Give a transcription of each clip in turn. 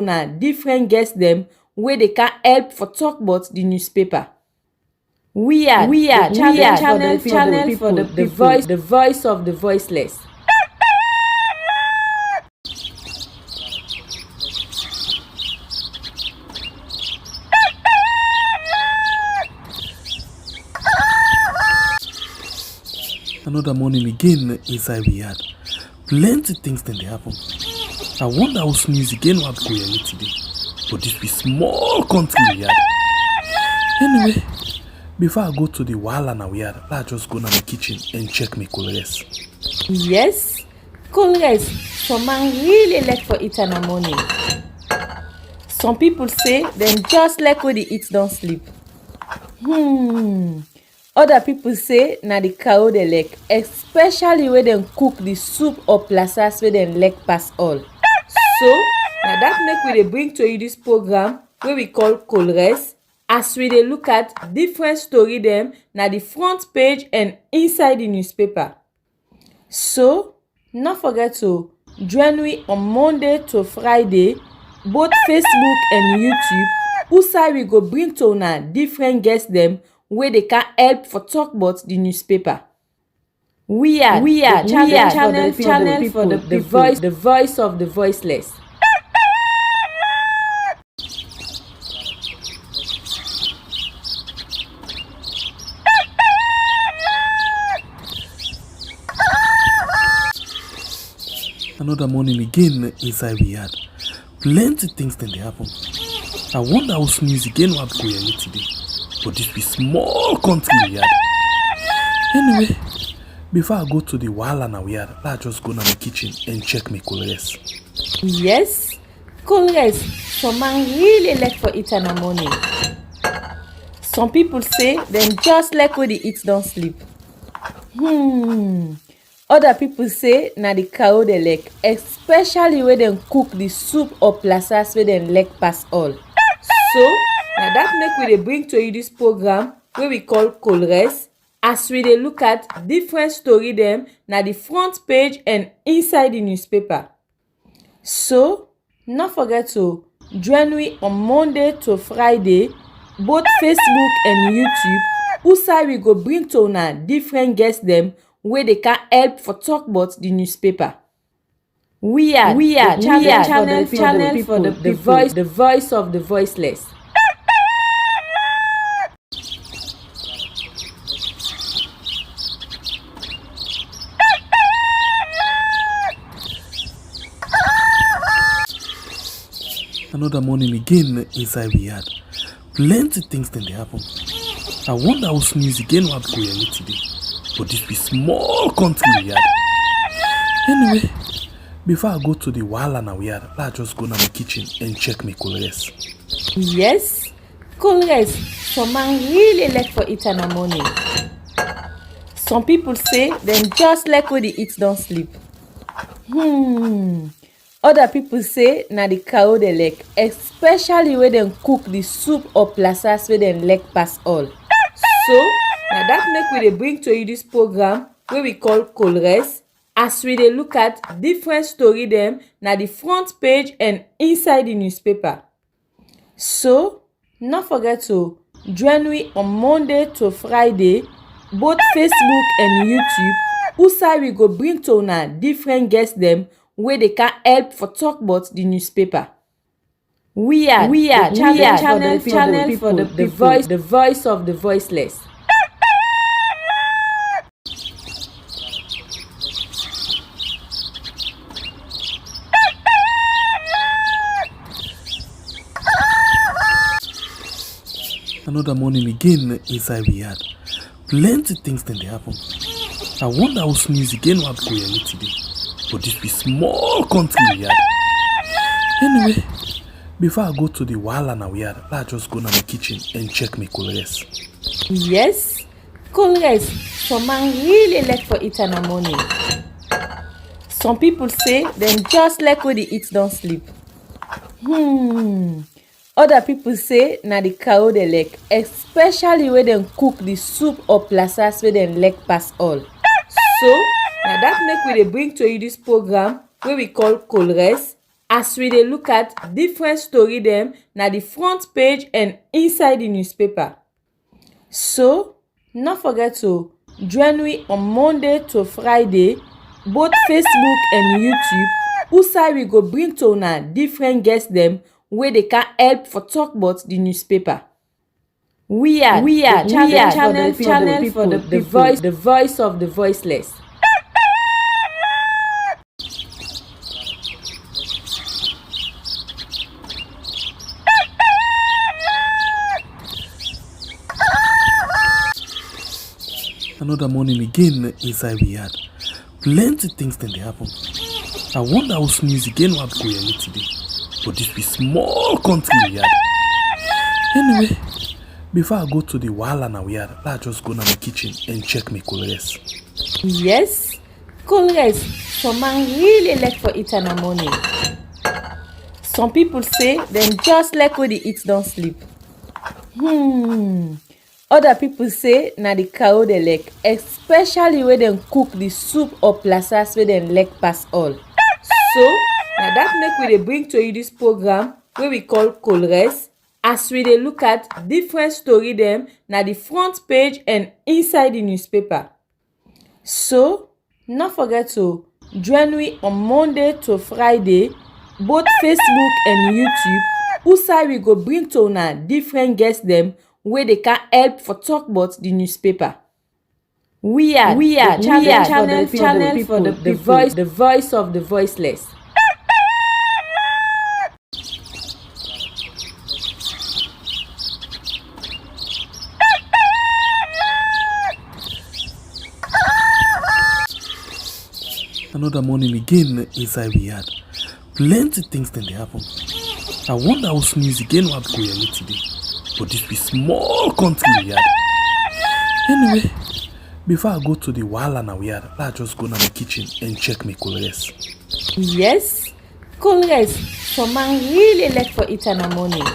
na different guests them where they can help for talk about the newspaper. We are channel for the voice of the voiceless. Another morning again inside we had plenty things then they happen. I wonder how news again what go here today. But this be small country we had. Anyway, before I go to the wala now we had, let's just go to my kitchen and check my colors. Yes, colors. Some man really like for it in the morning. Some people say them just like when they eat don't sleep. Other people say na the cow they like, especially when they cook the soup or plasas where they like pass all. So now that make we dey bring to you this program where we call Colres, as we dey look at different story them na the front page and inside the newspaper. So not forget to join me on Monday to Friday, both Facebook and YouTube. Usai we go bring to una different guests them where they can help for talk about the newspaper. We are channel for the voice of the voiceless. Another morning again inside we had plenty things then they happen. I wonder how news again what go here today. But this be small country we had. Anyway, before I go to the wala now we had, let's just go to my kitchen and check my colors. Yes, colors. Some man really like for it in the morning. Some people say them just like when they eat don't sleep. Other people say na the cow they like, especially when they cook the soup or plasas where they like pass all. So now that make we dey bring to you this program where we call Colres, as we dey look at different story them na the front page and inside the newspaper. So not forget to join me on Monday to Friday, both Facebook and YouTube. Usai we go bring to una different guests them where they can help for talk about the newspaper. We are channel for the voice of the voiceless. Another morning again inside we had plenty things then they happen. I wonder how news again what go here today. But this be small country we had. Anyway, before I go to the wala now we had, let's just go to my kitchen and check my colors. Yes, colors. Some man really like for it in the morning. Some people say them just like when they eat don't sleep. Other people say na the cow they like, especially when they cook the soup or plasas where they like pass all. So now that make we dey bring to you this program where we call Colres, as we dey look at different story them na the front page and inside the newspaper. So not forget to join me on Monday to Friday, both Facebook and YouTube. Usai we go bring to una different guests them where they can help for talk about the newspaper. We are channel for the voice of the voiceless. Another morning again inside we had plenty things then they happen. I wonder how news again what go here today. But this be small country we had. Anyway, before I go to the wala now we had, let's just go to my kitchen and check my colors. Yes, colors. Some man really like for it in the morning. Some people say them just like when they eat don't sleep. Other people say na the cow they like, especially when they cook the soup or plasas where they like pass all. So now that make we dey bring to you this program where we call Colres, as we dey look at different story dem na the front page and inside the newspaper. So, no forget to join me on Monday to Friday, both Facebook and YouTube, who we go bring to una different guests dem wey dey can help for talk about the newspaper. We are channel for the people, the voice of the voiceless. Another morning again inside we had plenty things then they happen. I wonder how news again what go here today. But this be small country we had. Anyway, before I go to the wahala now we had, let's just go to my kitchen and check my colors. Yes, colors. Some man really like for eat in the morning. Some people say them just like when they eat don't sleep. Other people say na the cow they like, especially when they cook the soup or plasas where they like pass all. So, now that make we dey bring to you this program where we call Colres, as we dey look at different story dem na the front page and inside the newspaper. So, no forget to join me on Monday to Friday, both Facebook and YouTube, who we go bring to una different guests dem wey dey can help for talk about the newspaper. We are channel for the voice of the voiceless. Another morning again inside we had plenty things then they happen. I wonder how news again what go here today. But this be small country we had. Anyway, before I go to the wahala now we had, let's just go to my kitchen and check my colors. Yes, colors. Some man really like for eat in the morning.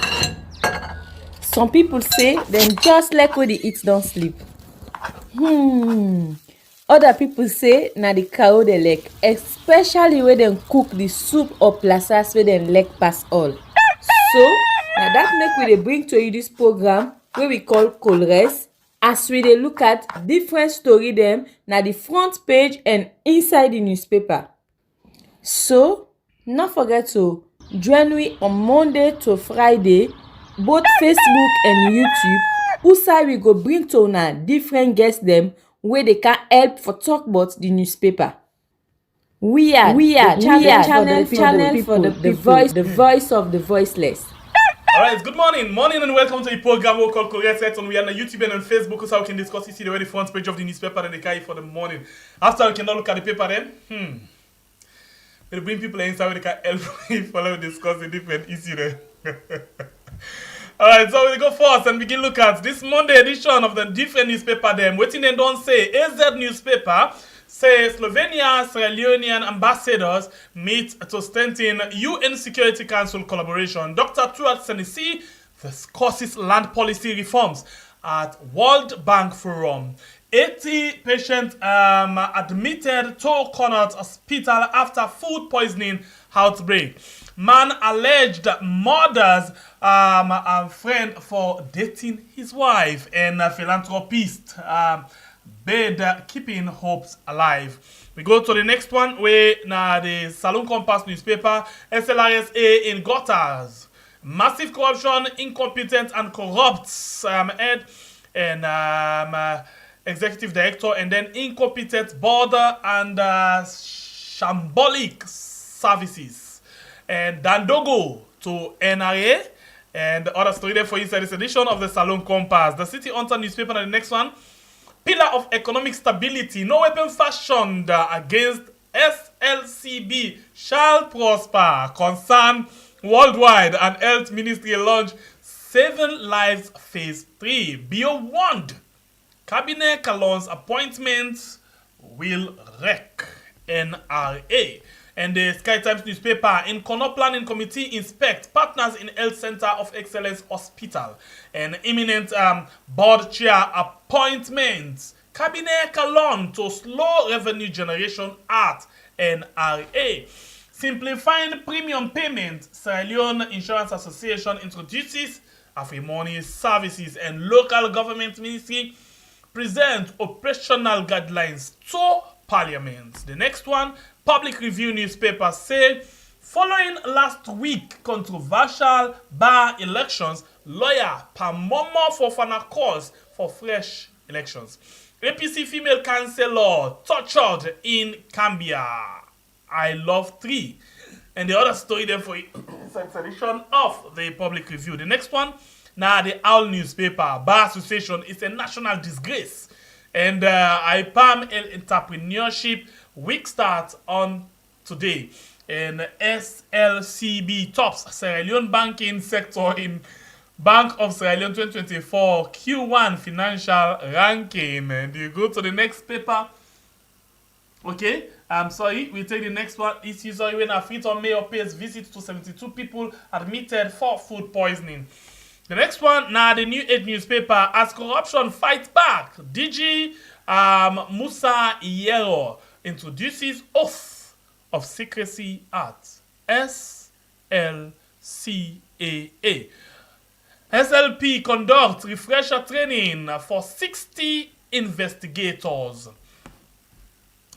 Some people say them just like when they eat don't sleep. Other people say na the cow they like, especially when they cook the soup or plasas where they like pass all. So, now that make we dey bring to you this program where we call Colres, as we dey look at different story dem na the front page and inside the newspaper. So, no forget to join me on Monday to Friday, both Facebook and YouTube, who we go bring to una different guests dem wey dey can help for talk about the newspaper. We are channel for the people, the voice of the voiceless. Alright, good morning and welcome to the program we call Korea Set on. We are on YouTube and on Facebook, so we can discuss see the very front page of the newspaper and the carry for the morning. After we can look at the paper then, we'll bring people inside where they can help follow discuss the different issue there. Alright, so we'll go first and begin look at this Monday edition of the different newspaper them. Waiting they don't say AZ newspaper say Slovenia Sierra Leonean ambassadors meet to strengthen UN Security Council collaboration. Dr. Tuat Senesi discusses land policy reforms at World Bank Forum. 80 patients admitted to Connaught Hospital after food poisoning outbreak. Man alleged murders a friend for dating his wife, and a philanthropist bid keeping hopes alive. We go to the next one where now the Salon Compass newspaper, SLRSA in gutters. Massive corruption, incompetent and corrupt head and executive director, and then incompetent border and shambolic services. And Dandogo to NRA. And the other story there for inside this edition of the Salon Compass. The City Hunter newspaper and the next one. Pillar of economic stability, no weapon fashioned against SLCB shall prosper. Concern worldwide and health ministry launch 7 lives phase 3. Bio warned. Cabinet Calon's appointments will wreck NRA. And the Sky Times newspaper, in Corner Planning Committee inspect partners in Health Center of Excellence Hospital. And imminent board chair appointments. Cabinet Calon to slow revenue generation at NRA. Simplifying premium payment, Sierra Leone Insurance Association introduces AfriMoney services and local government ministry present operational guidelines to Parliament. The next one, Public Review newspaper say, following last week controversial bar elections, lawyer Pamomo Fofana calls for fresh elections. APC female councillor tortured in Cambia. I love 3. And the other story there for second edition of the Public Review. The next one, now the OWL newspaper, Bar Association is a national disgrace. And IPAM Entrepreneurship Week starts on today. And SLCB tops Sierra Leone banking sector in Bank of Sierra Leone 2024 Q1 financial ranking. And you go to the next paper. Okay, I'm sorry, we take the next one. It's usually when a Freetown mayor pays visit to 72 people admitted for food poisoning. The next one, now the New Age newspaper, as corruption fights back, DG Musa Iyero introduces oath of secrecy at SLCAA. SLP conducts refresher training for 60 investigators.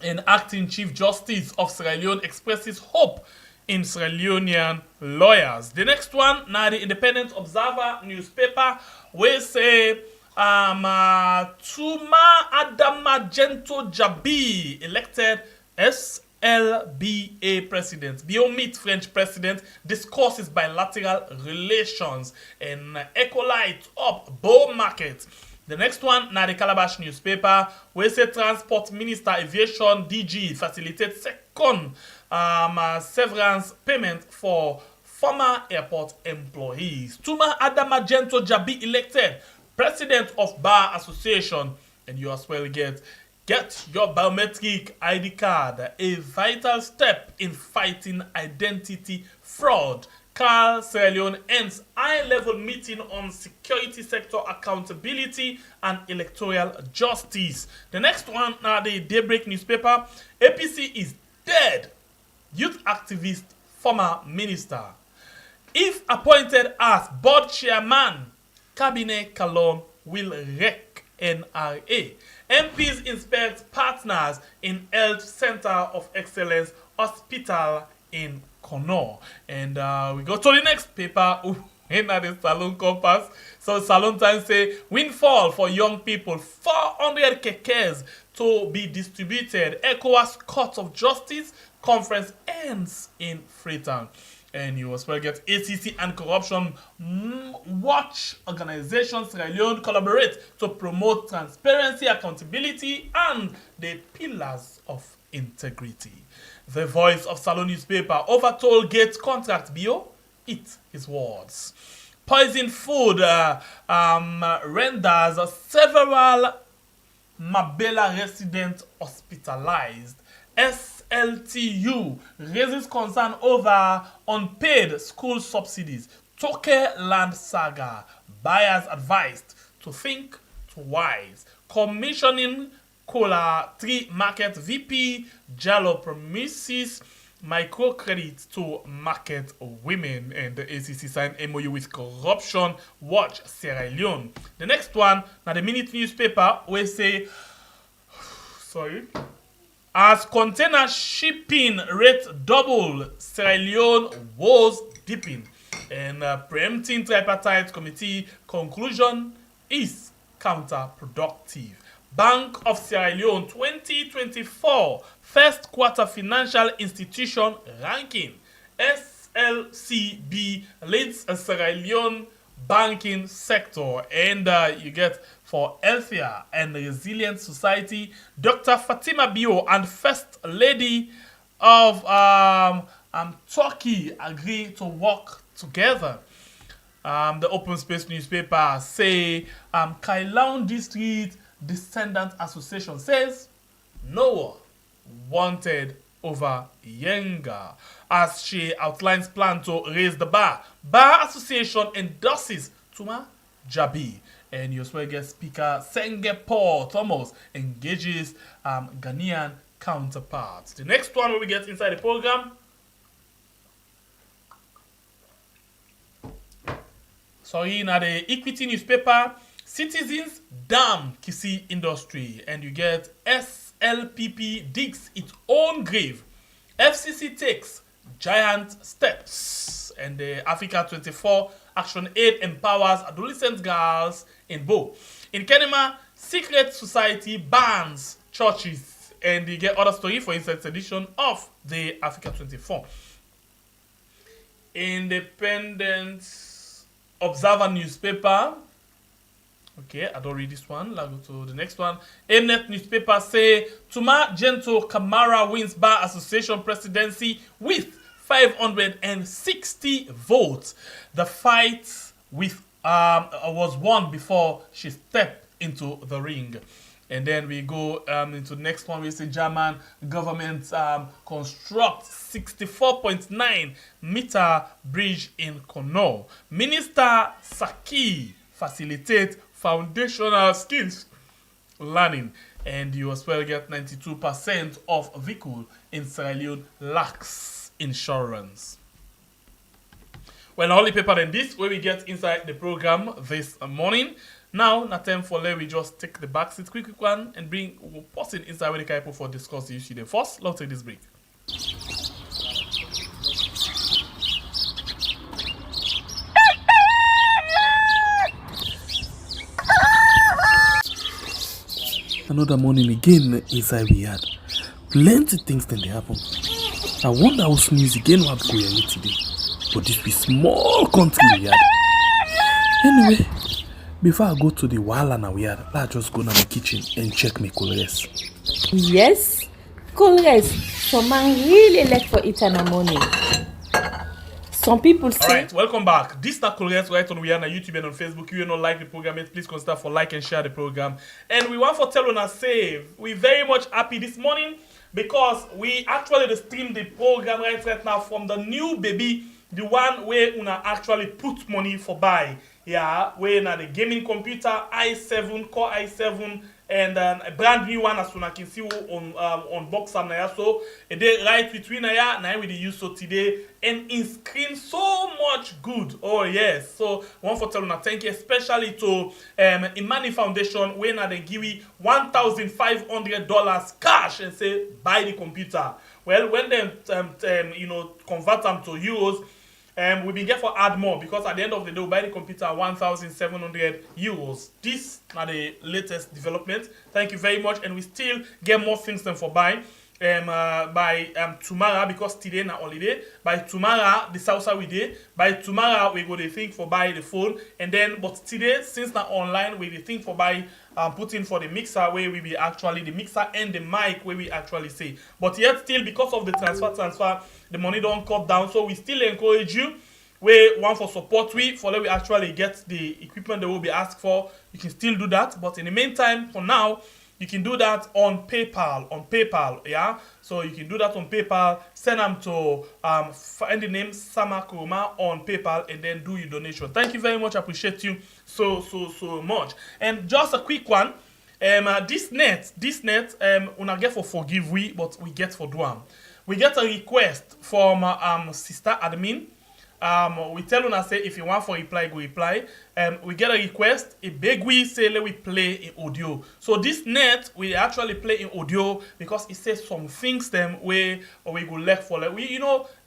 And acting Chief Justice of Sierra Leone expresses hope in Sierra Leonean lawyers. The next one, now the Independent Observer newspaper, will say Tuma Adamagento Jabi elected SLBA president. Bio meet French president, discusses bilateral relations, and Ecolite up bull market. The next one, now the Calabash newspaper, where say Transport Minister Aviation DG facilitates second severance payment for former airport employees. Tuma Adamagento Jabi elected president of Bar Association, and you as well get your biometric ID card, a vital step in fighting identity fraud. Carl Sierra Leone ends high-level meeting on security sector accountability and electoral justice. The next one, the Daybreak newspaper, APC is dead. Youth activist, former minister. If appointed as board chairman, Cabinet Kalon will wreck NRA. MPs inspect partners in Health Center of Excellence Hospital in Kono. And we go to the next paper. In the Salon Compass. So Salon Times say windfall for young people, 400 kekes to be distributed. ECOWAS Court of Justice conference ends in Freetown. And you as well get ACC and Corruption Watch organizations Sierra Leone collaborate to promote transparency, accountability, and the pillars of integrity. The Voice of Salon newspaper, overtold Gates contract bio, eat his words. Poison food renders several Mabela residents hospitalized. SLTU raises concern over unpaid school subsidies. Toke land saga. Buyers advised to think twice. Commissioning Cola 3 market VP Jallo promises microcredit to market women, and the ACC signed MOU with Corruption Watch Sierra Leone. The next one, now the Minute newspaper, will say, as container shipping rate double, Sierra Leone woes dipping, and preempting tripartite committee conclusion is counterproductive. Bank of Sierra Leone 2024 first quarter financial institution ranking. SLCB leads a Sierra Leone banking sector, and you get for healthier and resilient society, Dr. Fatima Bio and First Lady of Turkey agree to work together. The Open Space newspaper say Kailaun District Descendant Association says Noah wanted over Yenga as she outlines plan to raise the bar. Bar Association endorses Tuma Jabi. And you as well get Speaker Sengepor Thomas engages Ghanaian counterparts. The next one we get inside the program, sorry, na the Equity newspaper, citizens damn Kisi industry, and you get SLPP digs its own grave. FCC takes giant steps, and the Africa 24 Action Aid empowers adolescent girls in Bo. In Kenema, secret society bans churches, and you get other story for inside edition of the Africa 24. Independent Observer newspaper. Okay, I don't read this one. Let's go to the next one. Mnet newspaper say Tuma Gento Kamara wins Bar Association presidency with 560 votes. The fight with was won before she stepped into the ring. And then we go into the next one. We see German government construct 64.9 meter bridge in Kono. Minister Saki facilitate foundational skills learning. And you as well get 92% of vehicle in Sierra Leone lacks insurance. Well, only paper than this where we get inside the program this morning. Now, not time for let we just take the back seat, quick one, and we'll pause it inside where the people for discuss the issue. Then first, let's take this break. Another morning again inside we had plenty things then they happen. I wonder how news again what go here today. But this be small country we had. Anyway, before I go to the wahala now we had, let's just go to my kitchen and check my colors. Yes, colors. Some man really like for it in the morning. Some people say. Alright, welcome back. This is Colores right on we are on YouTube and on Facebook. You don't like the program yet, please consider for like and share the program. And we want for tell on say we very much happy this morning because we actually stream the program right now from the new baby, the one where una actually put money for buy. Yeah, where na the gaming computer i7 core i7 and a brand new one as soon as I can see on box am na so they right between na we dey use so today and in screen so much good. Oh yes, so one for tell una thank you especially to Imani Foundation where na they give you $1,500 cash and say buy the computer. Well, when them convert them to euros. We been get for add more because at the end of the day, we buy the computer 1,700 euros. This are the latest development. Thank you very much, and we still get more things than for buy. By tomorrow because today na holiday. By tomorrow the South we day. By tomorrow we go the think for buy the phone, and then but today since na online we the think for buy put in for the mixer where we be actually the mixer and the mic where we actually say. But yet still because of the transfer the money don't cut down, so we still encourage you. We want for support for let we actually get the equipment that will be asked for. You can still do that, but in the meantime for now you can do that on PayPal, yeah? So you can do that on PayPal, send them to find the name Sama Kuruma on PayPal and then do your donation. Thank you very much, I appreciate you so much. And just a quick one, this net, una get for forgive we, but we get for do am. We get a request from Sister Admin. We tell una say if you want for reply, go reply. We get a request. A big we say let we play in audio. So this net we actually play in audio because it says some things them way or we go left for like we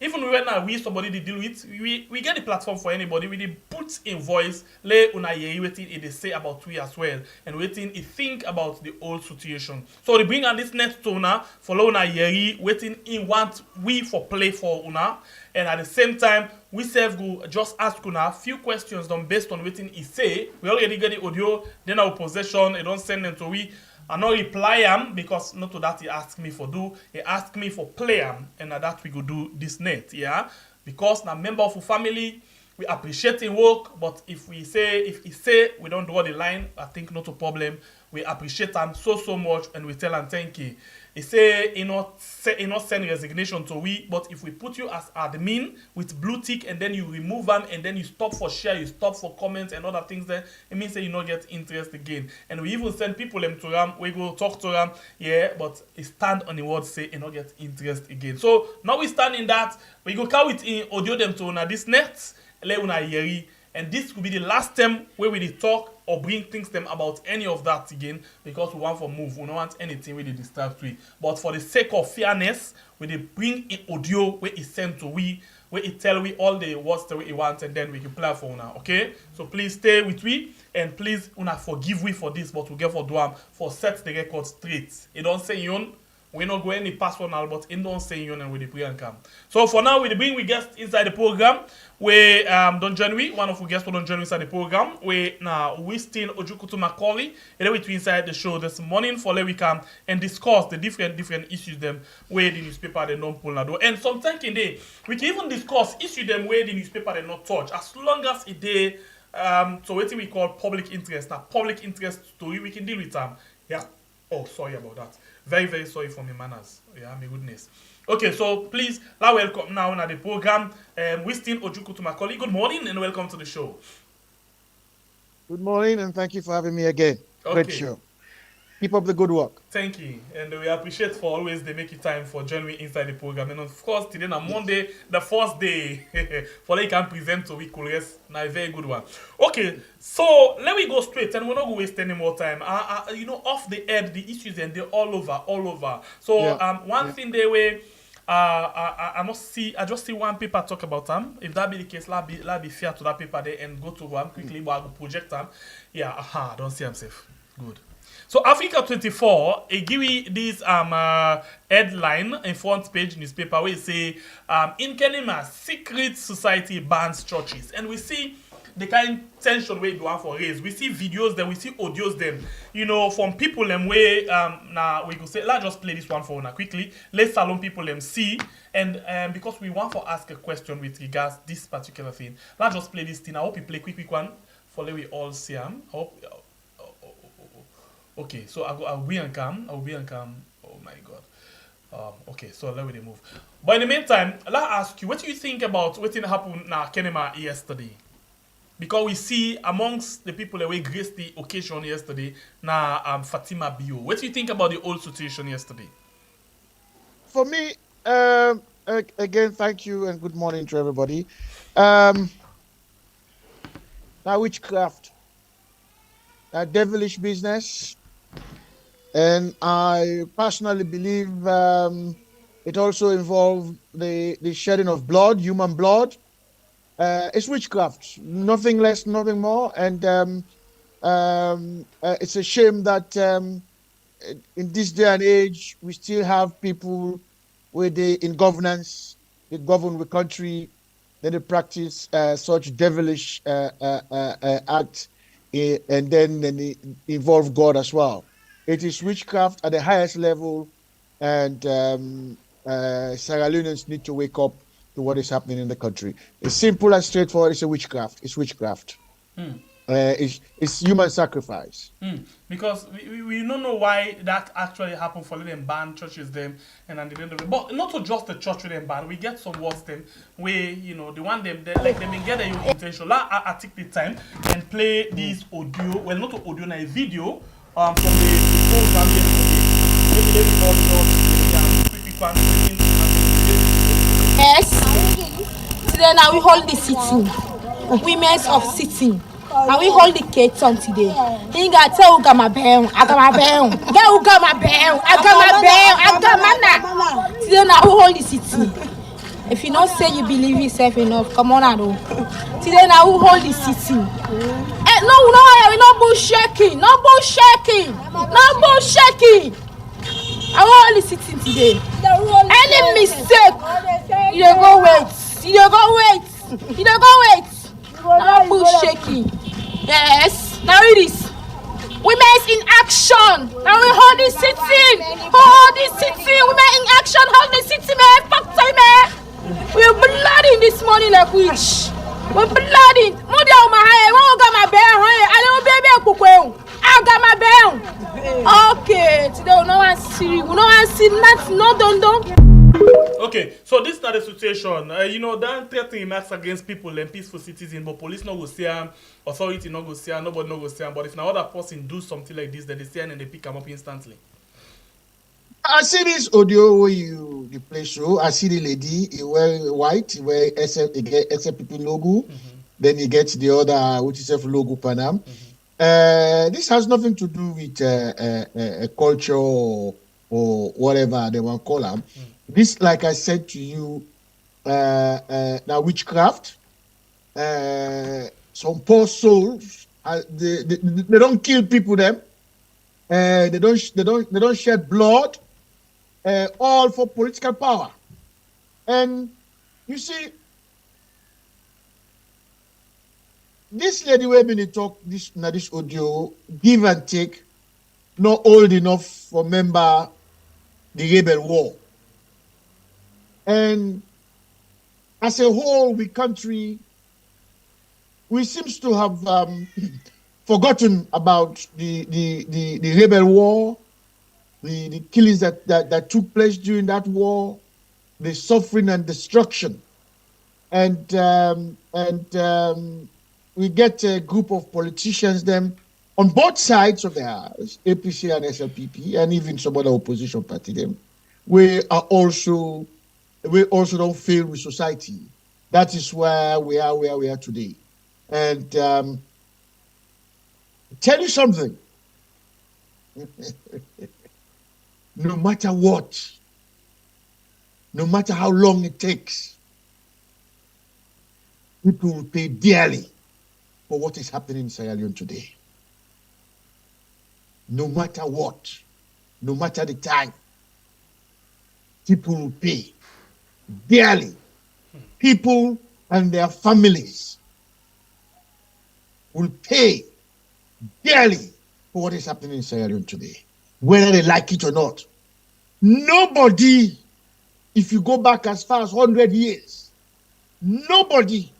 even when we somebody they deal with we get the platform for anybody. We put in voice let una hear waiting it they say about we as well and waiting it think about the old situation. So they bring on this net to una follow una hear waiting in want we for play for una. And at the same time, we self go just ask una a few questions done based on what he say. We already get the audio, then our possession, they don't send them to we. I not reply am because not to that he asked me for do. He asked me for play am, and at that we go do this net, yeah. Because now member of the family, we appreciate him work, but if he say we don't draw the line, I think not a problem. We appreciate him so much, and we tell him thank you. He say he not send resignation to we, but if we put you as admin with blue tick and then you remove them and then you stop for share, you stop for comments and other things there, it means that you not get interest again. And we even send people them to them, we go talk to them, yeah, but he stand on the word say you not get interest again. So now we stand in that, we go carry it in audio them to una this net, let una hear And this will be the last time where we dey talk or bring things them about any of that again, because we want for move. We don't want anything where they disturb we. But for the sake of fairness, we dey bring in audio where it sent to we, where it tell we all the words that we want, and then we can play for now. Okay? So please stay with we, and please una forgive we for this, but we get for do am for set the record straight. It don't say yon. We not go any personal, but in don't say you and with the pre and come. So for now, we bring we guests inside the program. We don't join we. One of we guests don't join inside the program. We now we still Ojukutu Macaulay. And then we inside the show this morning for let we come and discuss the different issues them where the newspaper they don't pull do. And sometimes in day we can even discuss issue them where the newspaper they not touch, as long as it they so what we call public interest. Now public interest story we can deal with them. Yeah. Oh, sorry about that. Very, very sorry for my manners. Yeah, my goodness. Okay, so please, welcome now on the program. Wistin Ojukutu Macaulay. Good morning and welcome to the show. Good morning and thank you for having me again. Okay. Great show. Keep up the good work. Thank you. And we appreciate for always they make it time for joining me inside the program. And of course, today on Monday, the first day for like can present to we cool rest. Now a very good one. Okay, so let me go straight and we're not going to waste any more time. You know, off the head, the issues and they're all over. So one thing they were I just see one paper talk about them. If that be the case, let be fair to that paper there and go to one quickly, but I will project them. Yeah, don't see himself. Good. So Africa 24, it give you this headline in front page newspaper where it say in Kenya, secret society bans churches, and we see the kind of tension we do want for raise. We see videos then we see audios them, you know, from people them way now we could say let's just play this one for now quickly. Let's salon people them see, and because we want to ask a question with regards this particular thing, let's just play this thing. I hope you play quick one for let we all see them. I hope. Okay, so I'll be on cam. Oh my god. Okay, so let me move. But in the meantime, I'll ask you, what do you think about what happened in Kenema yesterday? Because we see amongst the people that we graced the occasion yesterday, Fatima Bio. What do you think about the whole situation yesterday? For me, again, thank you and good morning to everybody. Now, witchcraft, devilish business. And I personally believe it also involved the shedding of blood, human blood. It's witchcraft, nothing less, nothing more. And it's a shame that in this day and age, we still have people in governance, they govern the country, then they practice such devilish act, and then they involve God as well. It is witchcraft at the highest level, and Sierra Leoneans need to wake up to what is happening in the country. It's simple and straightforward. It's a witchcraft. It's witchcraft. It's human sacrifice. Because we don't know why that actually happened for them ban churches them and at the end of it. But not to just the church with them ban. We get some words them where you know the one them like them get their own intention. I take the time and play this audio. Well, not audio, now a video from the program Yes. Today now we hold the sitting. Women's of sitting. And we hold the cake on today. He got tell I got my bell. I got my bell. Today now we hold the sitting. If you don't say you believe yourself enough, come on, I know. Today now we hold the sitting. No bullshaking. No bullshaking. I will hold the sitting today. Any mistake, you don't go wait. No bullshaking. Yes, now it is. Women's in action. Now we hold the city. Women in action. Hold the city, man. Factory, man. We're blooding this morning like witch. We're blooding. I got my bell. Okay, today no one see nothing. No don't. Okay, so this is not the situation. You know, that threatening remarks against people and peaceful citizens, but police not go see them, authority not go see them, nobody not go see them. But if another person do something like this, then they see them and they pick them up instantly. I see this audio where you play show. I see the lady, he wear white, he wear SFPP logo. then you get the other, which is a logo Panam. This has nothing to do with culture or whatever they want to call them. This, like I said to you, now witchcraft. Some poor souls, they don't kill people. Them, they don't shed blood. All for political power. And you see, this lady where we talk this audio, give and take, not old enough for remember the rebel war. And as a whole, we country, we seems to have forgotten about the rebel war, the killings that took place during that war, the suffering and destruction. And we get a group of politicians, them on both sides of the house, APC and SLPP, and even some other opposition party, them, we also don't fail with society. That is where we are today. And tell you something, no matter what, no matter how long it takes, people will pay dearly for what is happening in Sierra Leone today. No matter what, no matter the time, people will pay dearly. People and their families will pay dearly for what is happening in Sierra Leone today, whether they like it or not. Nobody, if you go back as far as 100 years, nobody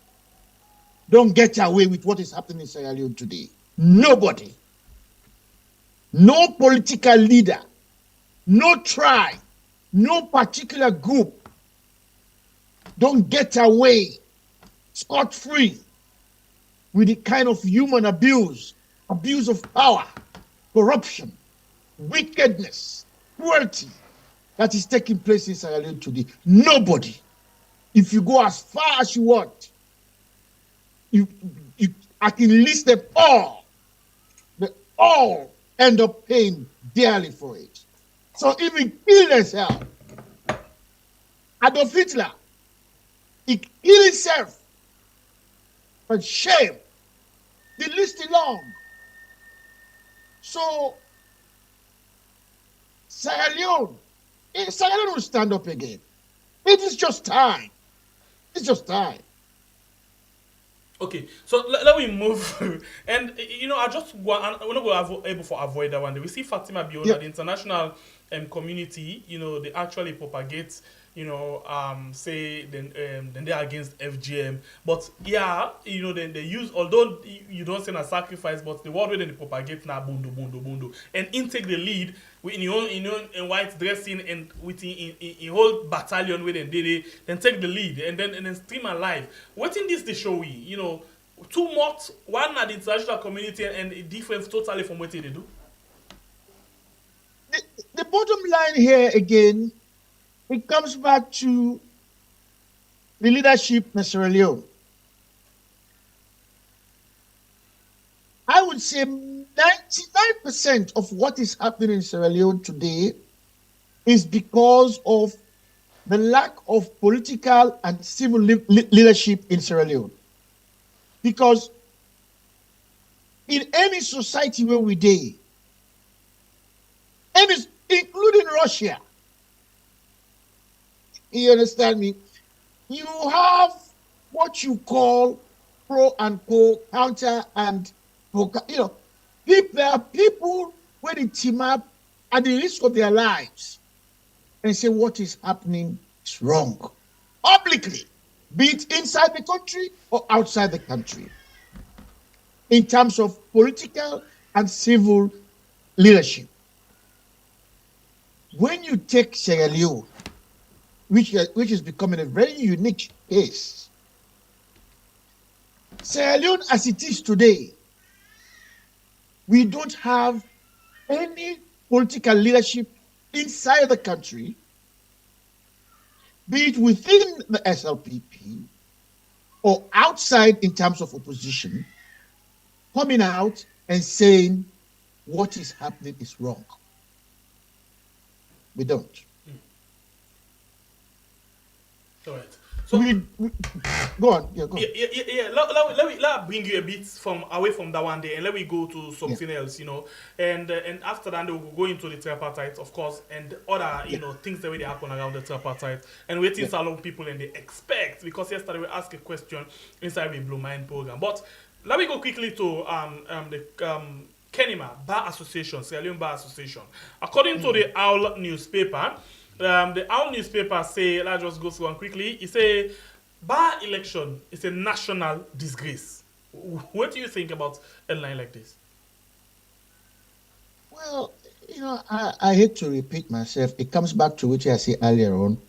don't get away with what is happening in Sierra Leone today. Nobody. No political leader, no tribe, no particular group don't get away scot-free with the kind of human abuse of power, corruption, wickedness, cruelty that is taking place in Sierra Leone today. Nobody. If you go as far as you want, I can list them all. They all end up paying dearly for it. So even kill themselves. Adolf Hitler, he killed himself. But shame. The list is long. So Sierra Leone will stand up again. It is just time. It's just time. Okay, so let me move. And I just want, we're not going to able to avoid that one. We see Fatima Biona, the international community, they actually propagate, say then they're against FGM. But yeah, then they use, although you don't say a sacrifice, but the word where they propagate now bundo. And in take the lead with in white dressing and with in whole battalion where they then take the lead and then stream alive. What in this they show we, too much one at the international community and a difference totally from what they do. The bottom line here again, it comes back to the leadership in Sierra Leone. I would say 99% of what is happening in Sierra Leone today is because of the lack of political and civil leadership in Sierra Leone. Because in any society where we dey, including Russia, you understand me? You have what you call pro and co, counter and there are people when they team up at the risk of their lives and say what is happening is wrong. Publicly, be it inside the country or outside the country, in terms of political and civil leadership. When you take Sierra Leone, which is becoming a very unique case, Sierra Leone as it is today, we don't have any political leadership inside the country, be it within the SLPP or outside in terms of opposition, coming out and saying what is happening is wrong. We don't. All right. So go on. Yeah, go on. Yeah. Let me bring you a bit from away from that one day, and let me go to something else, and after that, we'll go into the tripartite, of course, and other things that really happen around the tripartite, and waiting so long people and they expect, because yesterday we asked a question inside the Blue Mind program. But let me go quickly to the Kenema Bar Association, Sierra Leone Bar Association. According to the OWL newspaper. The OWL newspaper say, let's just go through one quickly. It say, bar election is a national disgrace. What do you think about a line like this? Well, I hate to repeat myself. It comes back to what I said earlier on: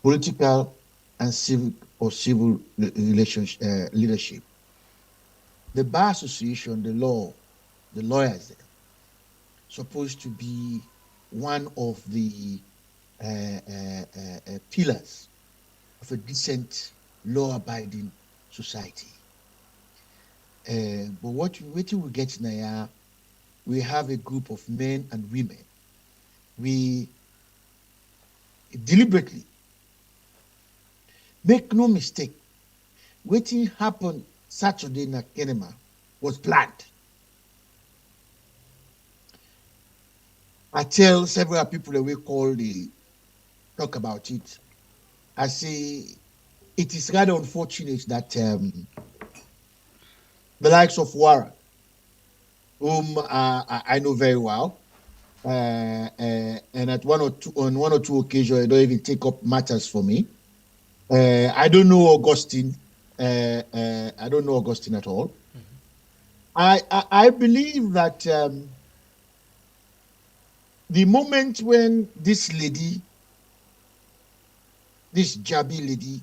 political and civil leadership. The bar association, the lawyers, there, supposed to be one of the pillars of a decent, law-abiding society. But what we get now, we have a group of men and women. We deliberately, make no mistake, what happened Saturday in Kenema was planned. I tell several people that we call talk about it. I say it is rather unfortunate that the likes of Wara, whom I know very well, and at on one or two occasions, they don't even take up matters for me. I don't know Augustine. I don't know Augustine at all. I believe that the moment when this lady, this Jabi lady,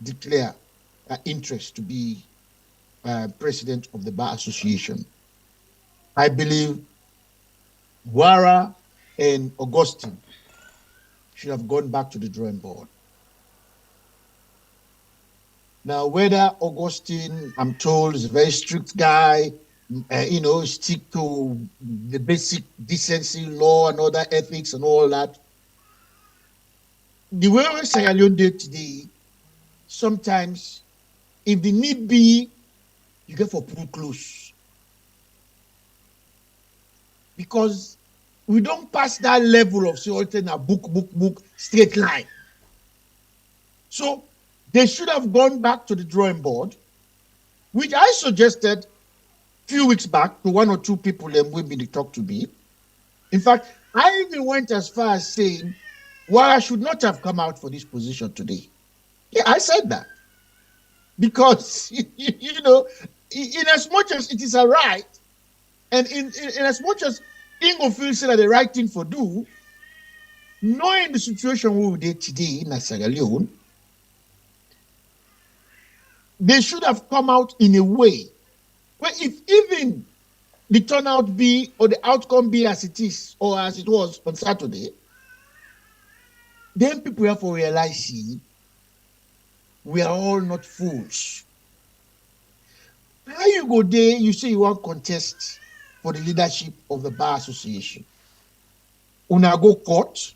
declare her interest to be president of the Bar Association, I believe Wara and Augustine should have gone back to the drawing board. Now, whether Augustine, I'm told, is a very strict guy, stick to the basic decency, law, and other ethics and all that. The way Sierra Leone did today, sometimes, if the need be, you get for pull close. Because we don't pass that level of saying a book, straight line. So they should have gone back to the drawing board, which I suggested a few weeks back to one or two people that women to talk to me. In fact, I even went as far as saying, I should not have come out for this position today. Yeah, I said that. Because, in as much as it is a right, and in as much as Ingo feels that the right thing for do, knowing the situation we did today in Sierra Leone, they should have come out in a way where if even the turnout be or the outcome be as it is or as it was on Saturday, then people have to realize we are all not fools. How you go there, you say you want contest for the leadership of the Bar Association. Una go court,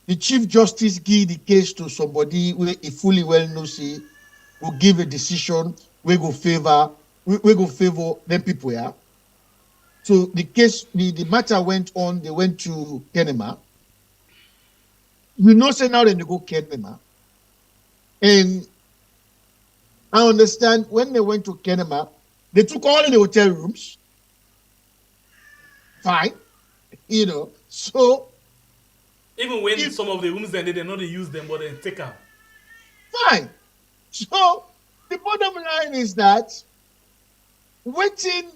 the Chief Justice give the case to somebody where he fully well knows he will give a decision, we go favor them people here. So the case, the matter went on, they went to Kenema. Say now then they go Kenema. And I understand when they went to Kenema, they took all the hotel rooms. Fine. So even when some of the rooms then they did not use them, but then take them. Fine. So the bottom line is that waiting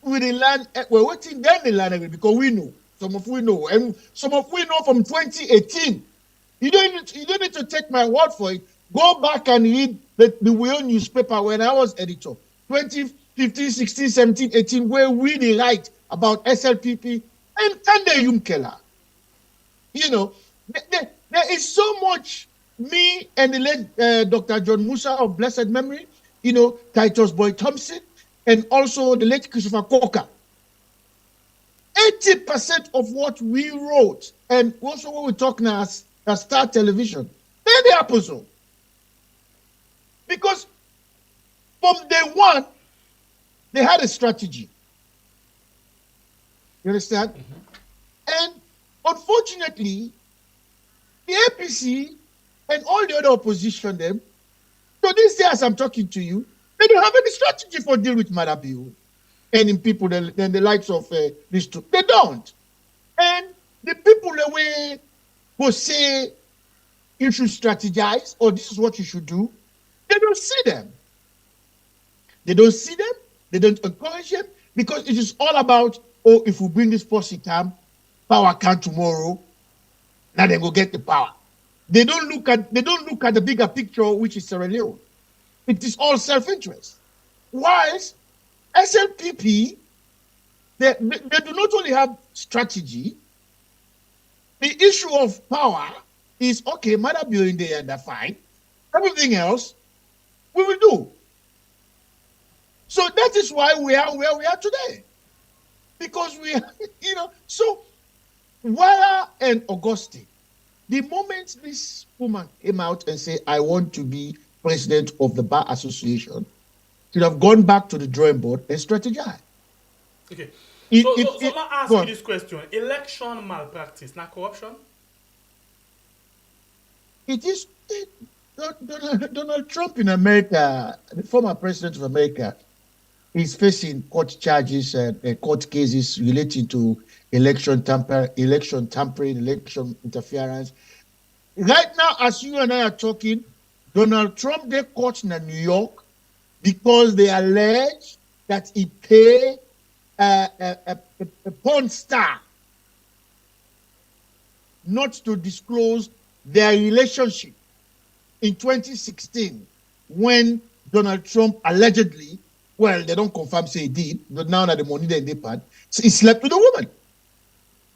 with the land, we're waiting then the land because we know. Some of we know, and some of we know from 2018. You don't need to take my word for it. Go back and read the WEONE newspaper when I was editor. 2015, 16, 17, 18, where we really write about SLPP and Kande Yumkela. There is so much me and the late Dr. John Musa of blessed memory, Titus Boy Thompson, and also the late Christopher Coker. 80% of what we wrote, and also what we talk now as Star Television, then the episode. Because from day one, they had a strategy. You understand? And unfortunately, the APC and all the other opposition them, so these days I'm talking to you, they don't have any strategy for deal with Madabio and in people than the likes of these two. They don't. And the people the way who say you should strategize or this is what you should do, they don't see them. They don't see them. They don't encourage them because it is all about, oh, if we bring this policy time, power can tomorrow, now they go get the power. They don't look at the bigger picture, which is Sierra Leone. It is all self-interest. Whilst SLPP, they do not only have strategy, the issue of power is okay, Madabio in there and they're fine. Everything else we will do. So that is why we are where we are today. Because we, so Wala and Auguste, the moment this woman came out and said, I want to be president of the Bar Association, should have gone back to the drawing board and strategize. Okay. So let me ask you this question. Election malpractice, not corruption? It is Donald Trump in America, the former president of America, is facing court charges and court cases relating to election tampering, election interference. Right now, as you and I are talking, Donald Trump, they caught in New York because they allege that he paid a porn star not to disclose their relationship in 2016 when Donald Trump allegedly, well, they don't confirm say he did, but now that the money they paid, so he slept with a woman.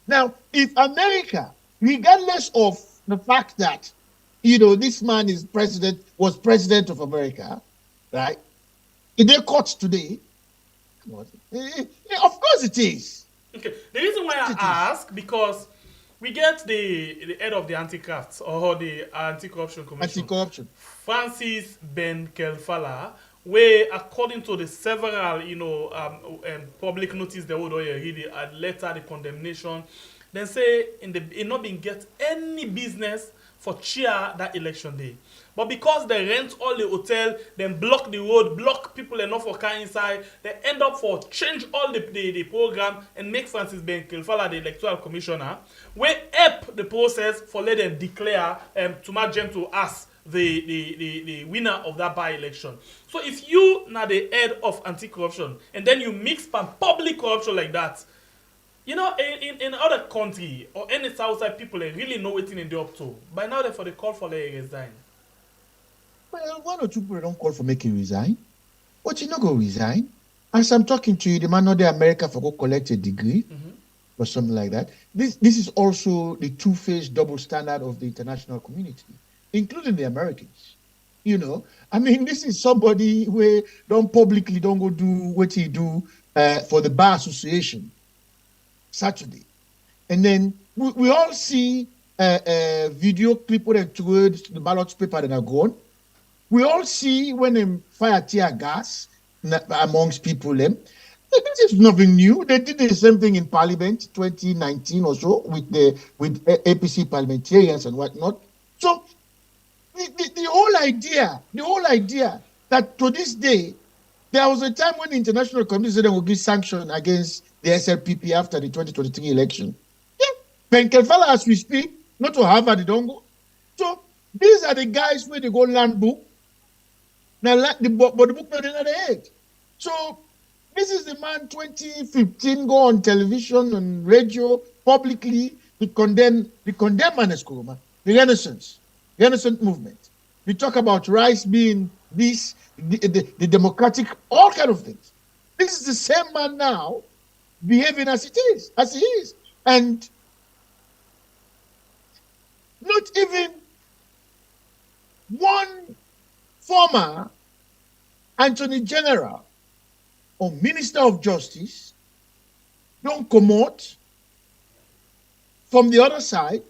Now, if America, regardless of the fact that, this man was president of America, right? If they caught today, of course it is. Okay. The reason why I ask, because we get the head of the anti-crafts or the anti-corruption commission. Anti-corruption. Francis Ben Kelfala, where according to the several, public notice they would read a letter, the condemnation, then say in not being get any business for cheer that election day. But because they rent all the hotel, then block the road, block people enough for car inside, they end up for change all the program and make Francis Ben Kelfala the electoral commissioner, we help the process for let them declare to match them to us the winner of that by-election. So if you now the head of anti-corruption and then you mix public corruption like that, in other country or any Southside people they really know what's in the up to. By now, therefore, they call for they resign. Well, one or two people don't call for making resign. But you not go resign. As I'm talking to you, the man not the America for go collect a degree or something like that. This is also the two-faced double standard of the international community, including the Americans. This is somebody who don't publicly don't go do what he do for the Bar Association Saturday. And then we all see a video clip where they threw the ballot paper that are gone. We all see when they fire tear gas amongst people. This is nothing new. They did the same thing in Parliament 2019 or so with APC parliamentarians and whatnot. So the whole idea that to this day, there was a time when the international community said they would give sanction against the SLPP after the 2023 election. Yeah, Ben Kelfala, as we speak, not to Harvard, they don't go. So these are the guys where they go land book. Now, but the book not in the head. So this is the man 2015 go on television and radio publicly to condemn Maneskuruma, the Renaissance movement. We talk about rice being this, the democratic, all kind of things. This is the same man now behaving as he is. And not even one former Attorney General or Minister of Justice don't come out from the other side.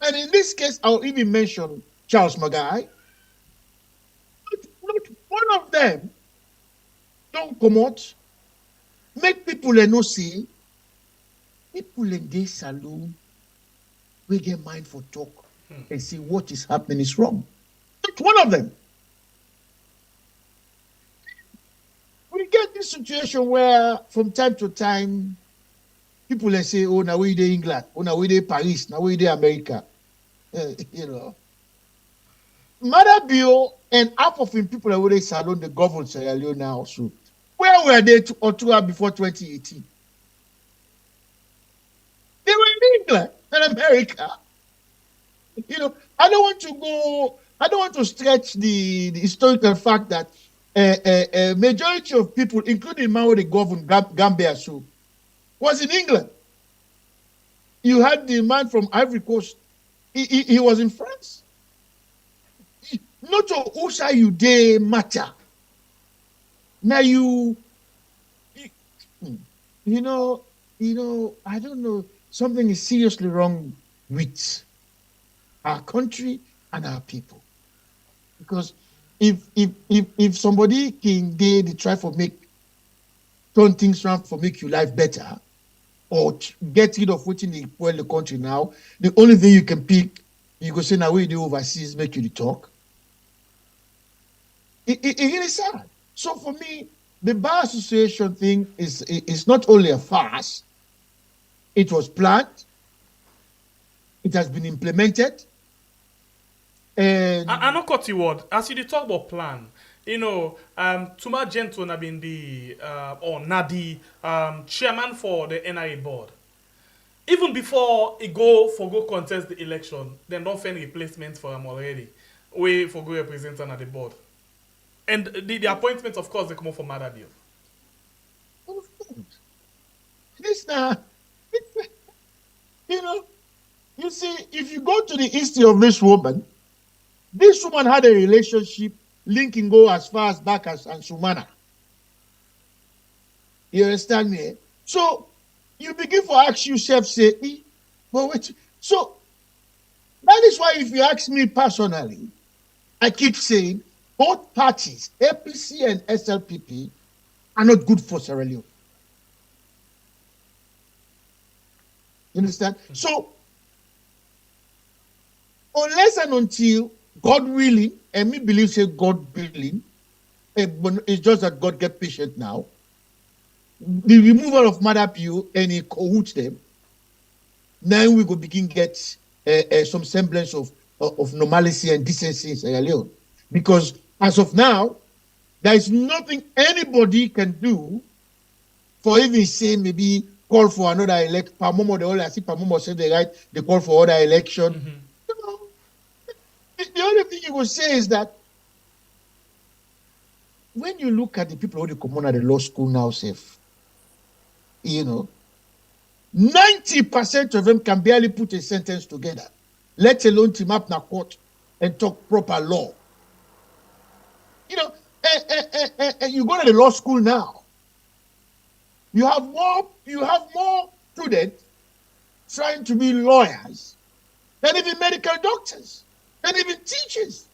And in this case, I'll even mention Charles Magai. Not one of them don't come out, make people no see. People in this saloon, we get mind for talk and see what is happening is wrong. Not one of them. We get this situation where from time to time, people say, oh, now we in England, oh, now we in Paris, now we in America. You know. Mother Bill and half of the people that were in salon, the government Sierra Leone now. So where were they 2 hours before 2018? They were in England and America. You know, I don't want to stretch the historical fact that a majority of people, including Mao, the governed Gambia, so was in England. You had the man from Ivory Coast. He was in France. Not to Usa you day matter. Now you know, I don't know. Something is seriously wrong with our country and our people. Because if somebody can try for turn things around for make your life better, or get rid of what in the country now, the only thing you can pick, you go say now we do overseas, make you the talk. It really sad. So for me, the Bar Association thing is not only a farce, it was planned, it has been implemented. And I not cut you word. As you talk about plan, you know, Tuma Gento na been the chairman for the NIA board. Even before he go contest the election, then don't find replacements for him already. We for go represent at the board. And the appointments, of course, they come up from Mother Bill. This you know, you see, if you go to the history of this woman had a relationship linking go as far as back as Ansumana. You understand me? So you begin to ask yourself, say, but wait. So that is why, if you ask me personally, I keep saying both parties, APC and SLPP, are not good for Sierra Leone. You understand? So unless and until God willing, and me believe say God willing, it's just that God get patient now. The removal of Mother Pew and he cahoots them. Now we go begin get some semblance of normalcy and decency in Sierra Leone. Because as of now, there is nothing anybody can do for even say maybe call for another election. I see Pamomo said they call for other election. Mm-hmm. You know, the only thing you will say is that when you look at the people who come on at the law school now, safe, you know, 90% of them can barely put a sentence together, let alone team up in a court and talk proper law. You know, you go to the law school now, you have more students trying to be lawyers than even medical doctors, than even teachers,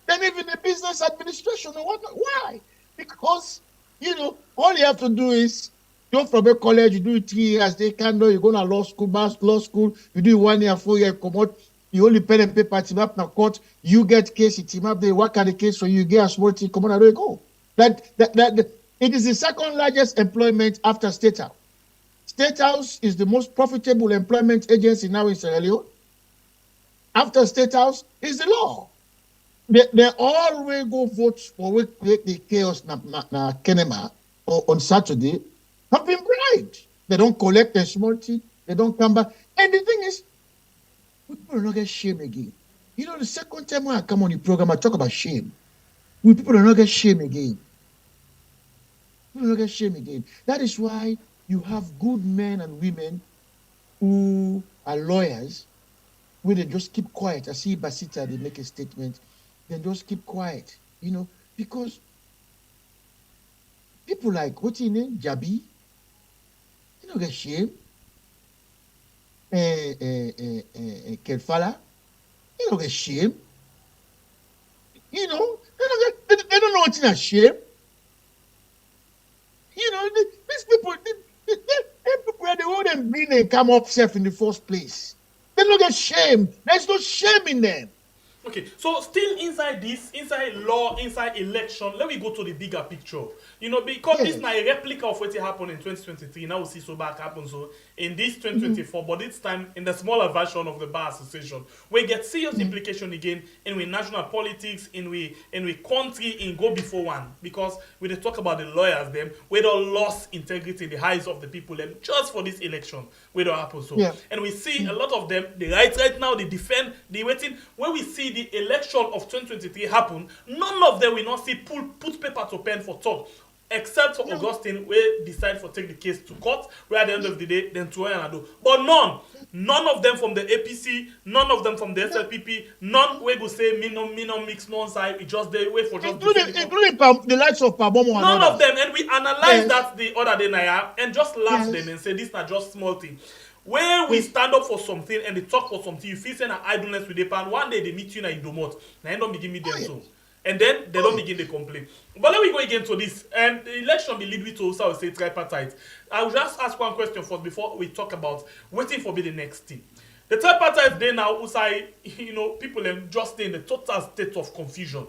than even the business administration or whatnot. Why? Because, you know, all you have to do is go from a college, you do it 3 years, they can know, you go to law school, you do 1 year, 4 year, come out, you only pen and paper, team up in a court, you get case, you team up, they work at the case for you, get a small team, come on, there you go. It is the second largest employment after State House. State House is the most profitable employment agency now in Sierra Leone. After State House is the law. They always go vote for the chaos na Kenema on Saturday. Have been bribed. They don't collect their small tea. They don't come back. And the thing is, people will not get shame again. You know, the second time when I come on the program, I talk about shame. People will not get shame again. People will not get shame again. That is why you have good men and women who are lawyers where they just keep quiet. I see Basita, they make a statement, then just keep quiet, because people like, what's his name, Jabi, get shame. Kelfala, get shame. They don't know what's in a shame. These people, they wouldn't bring and come up self in the first place. They don't get shame. There's no shame in them. Okay, so still inside this, inside law, inside election, let me go to the bigger picture. Because Yes. this is now a replica of what happened in 2023. Now we see so back happen so in this 2024, but this time in the smaller version of the Bar Association, we get serious implication again in we national politics, in we country, in go before one. Because we dey talk about the lawyers them, we don't lost integrity in the eyes of the people them just for this election. We don't happen so. Yeah. And we see a lot of them, they right now, they defend, they waiting. When we see the election of 2023 happen, none of them will not see put paper to pen for talk, except for Augustine, we decide for take the case to court, where at the end of the day, then to do. But none of them from the APC, none of them from the SLPP, none we go say me no mix no side. We just they wait for just Including the likes of Pabomo and none others. of them, and we analyze Yes. that the other day Naya, and just laugh Yes. them and say this not just small thing. Where we stand up for something and they talk for something, you feel saying an idleness with the pan. One day they meet you and you do not. Now you don't begin meet them yes. so. And then they don't begin to complain. But let me go again to this. And the election will lead me to also say tripartite. I will just ask one question first before we talk about waiting for be the next thing. The tripartite day now, Usai, people just stay in the total state of confusion.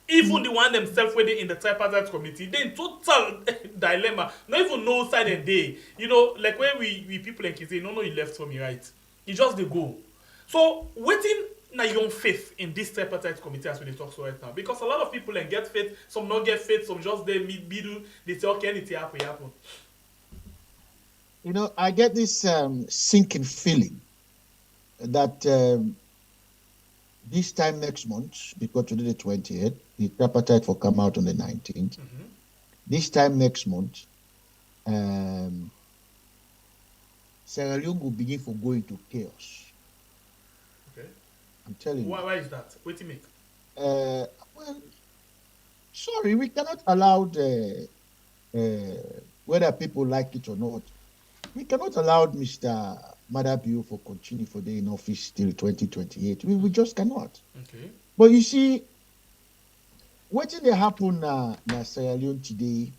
Even the one themselves where they in the tripartite committee, they in total dilemma. Not even no side and day. Like when we people like say, no, you left from me right. You just they go. So waiting na your faith in this tripartite committee as we talk so right now. Because a lot of people get faith, some not get faith, some just they middle, they say okay, anything happen. I get this sinking feeling that this time next month, because today the 20th, the tripartite will come out on the 19th. This time next month, Sierra Leone will begin to go into chaos. Okay. I'm telling you. Why is that? What do you make? Well, sorry, we cannot allow whether people like it or not, we cannot allow Mr. Madabio for continue for the in office till 2028. We just cannot. Okay. But you see, what did happen na Sierra Leone today?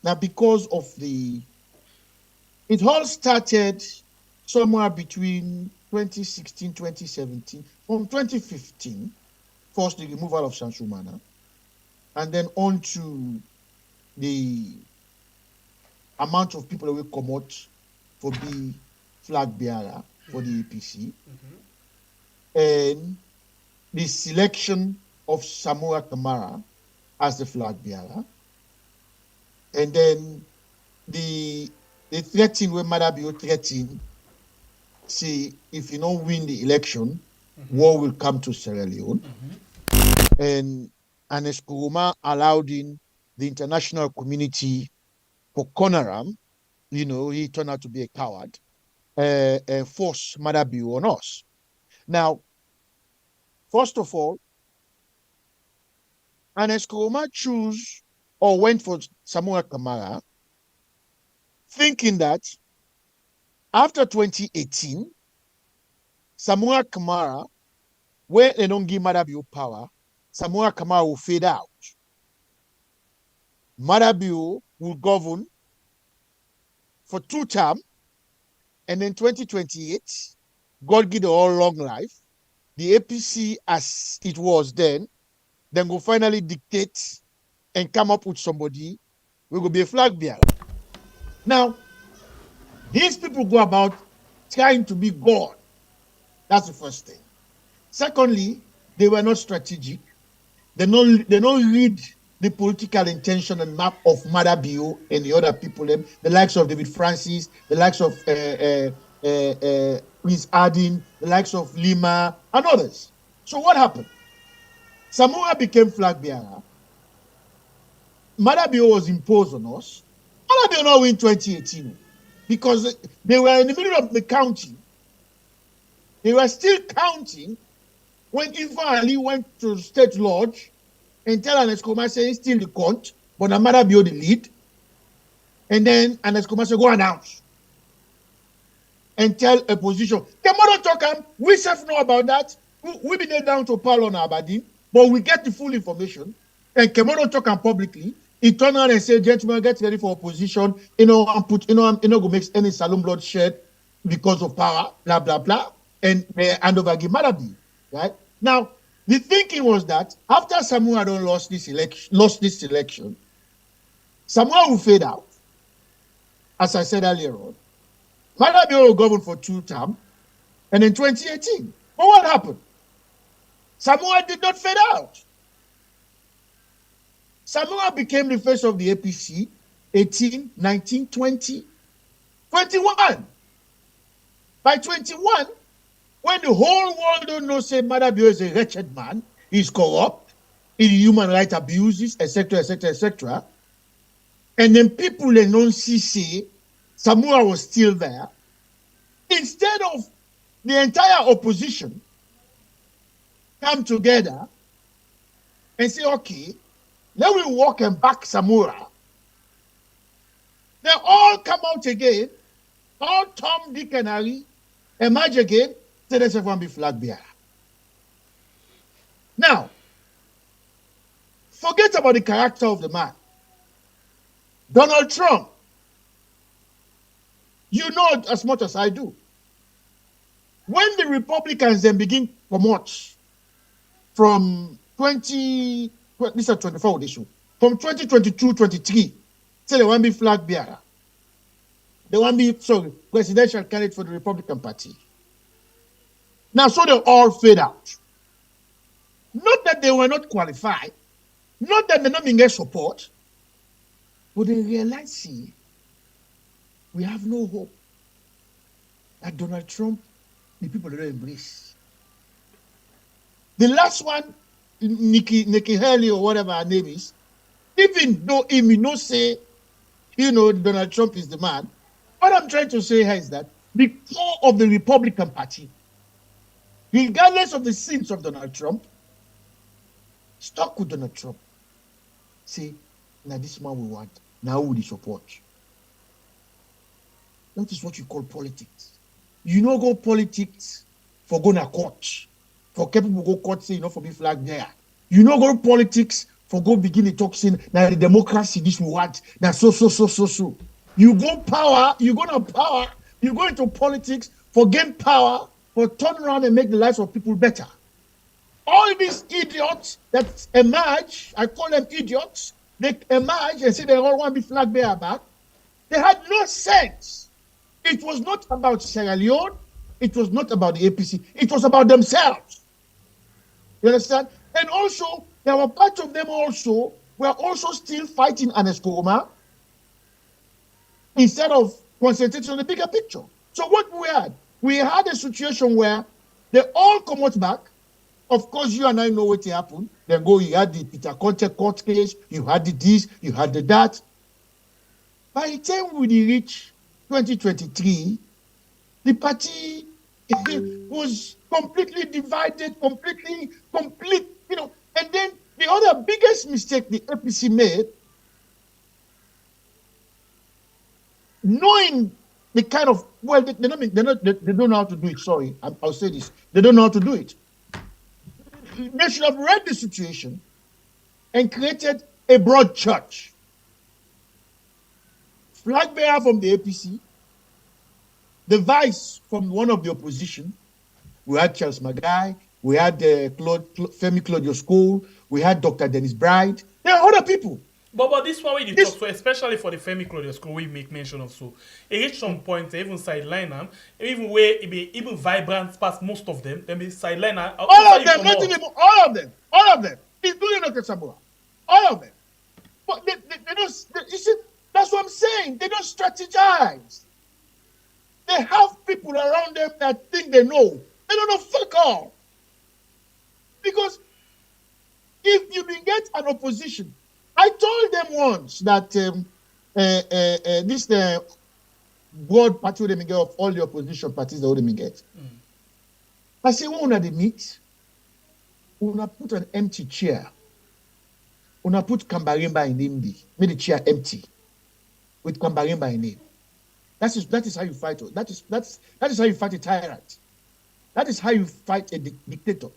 Now because of it all started somewhere between 2016, 2017, from 2015, first the removal of Sansumana, and then on to the amount of people that will come out for the flag bearer for the APC, and the selection of Samoa Kamara as the flag bearer, and then the threatening where Madabio threatened, say if you don't win the election, war will come to Sierra Leone. And Eskuruma allowed in the international community for Conaram, he turned out to be a coward, and force Madabio on us. Now, first of all, Eskuruma chose or went for Samoa Kamara, thinking that after 2018, Samoa Kamara, where they don't give Madabio power, Samoa Kamara will fade out. Madabio will govern for 2 terms, and then 2028, God give the all long life. The APC, as it was then will finally dictate and come up with somebody who will be a flag bearer. Now, these people go about trying to be God. That's the first thing. Secondly, they were not strategic. They don't read the political intention and map of Madabio and the other people, the likes of David Francis, the likes of Prince Adin, the likes of Lima, and others. So what happened? Samoa became flag bearer. Madabio was imposed on us. Madabio now win 2018. because they were in the middle of the counting. They were still counting when Ifa Ali went to State Lodge and tell Ernest Koroma say he's still the count, but Amara Bio the lead. And then Ernest Koroma say go announce and tell a position. Tomorrow talk, we self know about that. We be there down to Paul on Aberdeen, but we get the full information. And Kemoro talk publicly. He turn around and say, gentlemen, get ready for opposition. And go make any salon bloodshed because of power, blah, blah, blah. And they hand over Marabi, right? Now, the thinking was that after Samuel had lost this election, Samuel will fade out, as I said earlier on. Marabi will govern for 2 terms, and in 2018. But what happened? Samuel did not fade out. Samuel became the face of the APC 18, 19, 20, 21. By 21, when the whole world don't know, say, Madabio is a wretched man, he's corrupt, he human rights abuses, etc., etc., etc., and then people in non-C say Samuel was still there, instead of the entire opposition come together and say, okay, let me walk and back Samura. They all come out again, all Tom, Dick, and Harry, emerge again, say let's everyone be flag bearer. Now, forget about the character of the man. Donald Trump, you know it as much as I do. When the Republicans then begin to march from 24 issue, from 2022-23, say they want to be flag bearer. They want to be, presidential candidate for the Republican Party. Now, so they all fade out. Not that they were not qualified, not that they not being get support, but they realize, see, we have no hope that Donald Trump, the people don't embrace. The last one, Nikki Haley or whatever her name is, even though he may not say, Donald Trump is the man, what I'm trying to say here is that the core of the Republican Party, regardless of the sins of Donald Trump, stuck with Donald Trump. Say, now this man we want, now we support. That is what you call politics. You know, go politics for going to court. For people go court say, for me flag there. You know, go politics for go begin the talk saying, now the democracy, this we want. Now so. You go power, you go to power, you go into politics for gain power, for turn around and make the lives of people better. All these idiots that emerge, I call them idiots, they emerge and say they all want to be flag bearer back. They had no sense. It was not about Sierra Leone. It was not about the APC. It was about themselves. You understand? And also, there were parts of them also were also still fighting Ernest Koroma instead of concentrating on the bigger picture. So what we had a situation where they all come out back. Of course, you and I know what happened. Then you had the Peter Conte court case, you had the this, you had the that. By the time we reach 2023, the party was completely divided, complete, and then the other biggest mistake the APC made, knowing the kind of, they don't know how to do it, sorry, I'll say this, they don't know how to do it. They should have read the situation and created a broad church. Flag bearer from the APC, the vice from one of the opposition. We had Charles Magai, we had Femi Claudio School, we had Dr. Dennis Bride. There are other people. But this one we talk so, especially for the Femi Claudio School, we make mention of so. It reached some point, they even sideline them, even where it be even vibrant past most of them, then be sideline. All of them, not even all of them, including Dr. Sabua. All of them. But they don't, you see, that's what I'm saying. They don't strategize. They have people around them that think they know. They don't know fuck all. Because if you get an opposition, I told them once that broad party they get of all the opposition parties that they get. I say, when they meet, una put an empty chair. Una put Kambarimba in him. Make the chair empty with Kambarimba in it. That is how you fight. That is how you fight a tyrant. That is how you fight a dictator.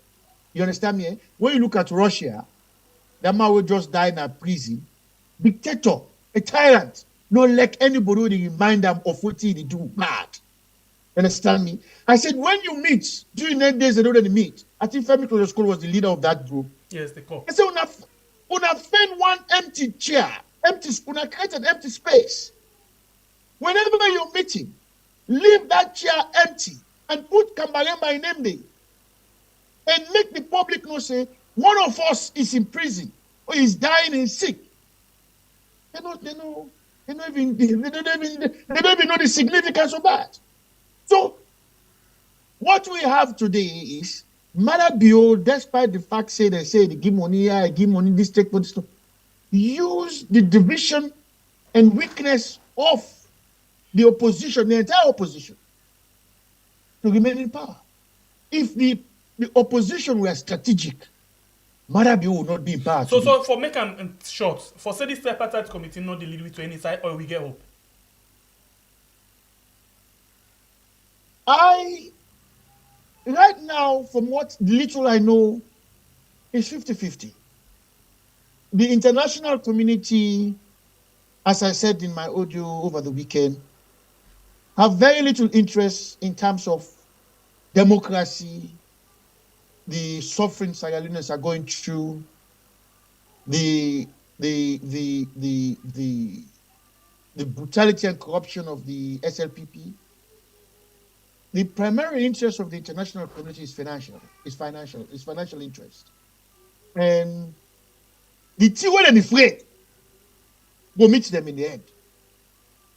You understand me? Eh? When you look at Russia, that man will just die in a prison. Dictator, a tyrant, not like anybody who remind them of what they do bad. You understand me? I said, when you meet, during 9 days they don't meet. I think Femi Klodoskol was the leader of that group. Yes, the call. I said, una find one empty chair, una create an empty space. Whenever you're meeting, leave that chair empty and put Kambalemba in MD and make the public know, say, one of us is in prison or is dying and sick. They don't even know the significance of that. So, what we have today is, Malabio, despite the fact they say they give money here, I give money this, take this, use the division and weakness of the opposition, the entire opposition, to remain in power. If the opposition were strategic, Malabio would not be in power. So for making short, for say this tripartite committee not the lead with to any side, or we get hope. Right now, from what little I know, is 50-50. The international community, as I said in my audio over the weekend, have very little interest in terms of democracy, the suffering Sierra Leoneans are going through, the brutality and corruption of the SLPP. The primary interest of the international community is financial interest. And the two and afraid will meet them in the end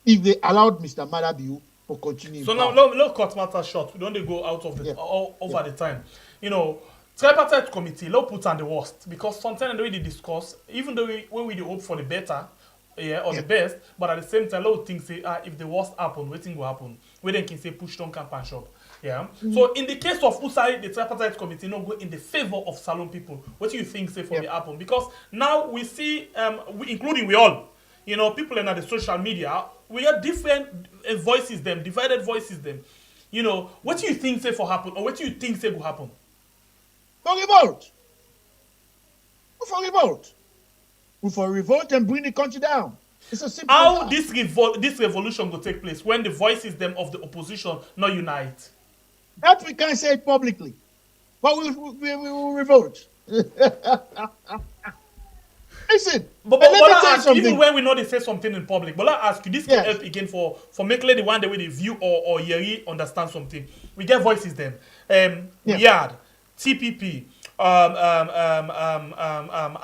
if they allowed Mr. Madabiu to continue. So now, let's cut matter short. We don't go out of the over the time. You know, tripartite committee, let's put on the worst, because sometimes the way they discuss, even though we hope for the better, the best, but at the same time, a lot of things say, if the worst happen, waiting will happen. We then can say push down camp and shop. Yeah. So in the case of Usai, the tripartite committee not go in the favor of Salon people. What do you think say for the happen? Because now we see, including we all, you know, people in the social media, we have different voices, them divided voices, them. You know, what do you think say for happen, or what do you think say will happen? For revolt. For revolt and bring the country down. It's a simple. How this revolution will take place when the voices them of the opposition not unite? That we can't say it publicly, but we will revolt. Listen, but let me tell you something. Even when we know they say something in public, but I ask you, this can help again for make the one the way they view or Yeri understand something. We get voices them. Yard, TPP,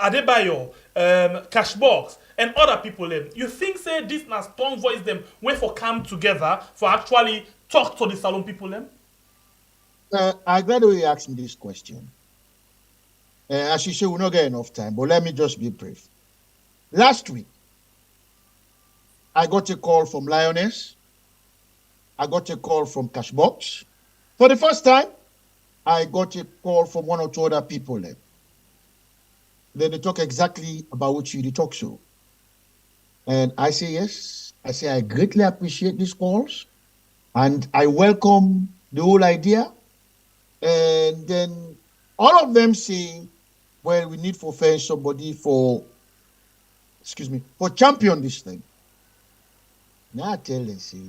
Adebayo, Cashbox, and other people them. You think say this na strong voice them when for come together for actually talk to the Salon people them? I'm glad you asked me this question. As you say, we'll not get enough time, but let me just be brief. Last week, I got a call from Lioness. I got a call from Cashbox. For the first time, I got a call from one or two other people. Then they talk exactly about what you talk so. And I say yes. I say I greatly appreciate these calls. And I welcome the whole idea. And then all of them say, well, we need to find somebody for champion this thing. Now I tell them, say,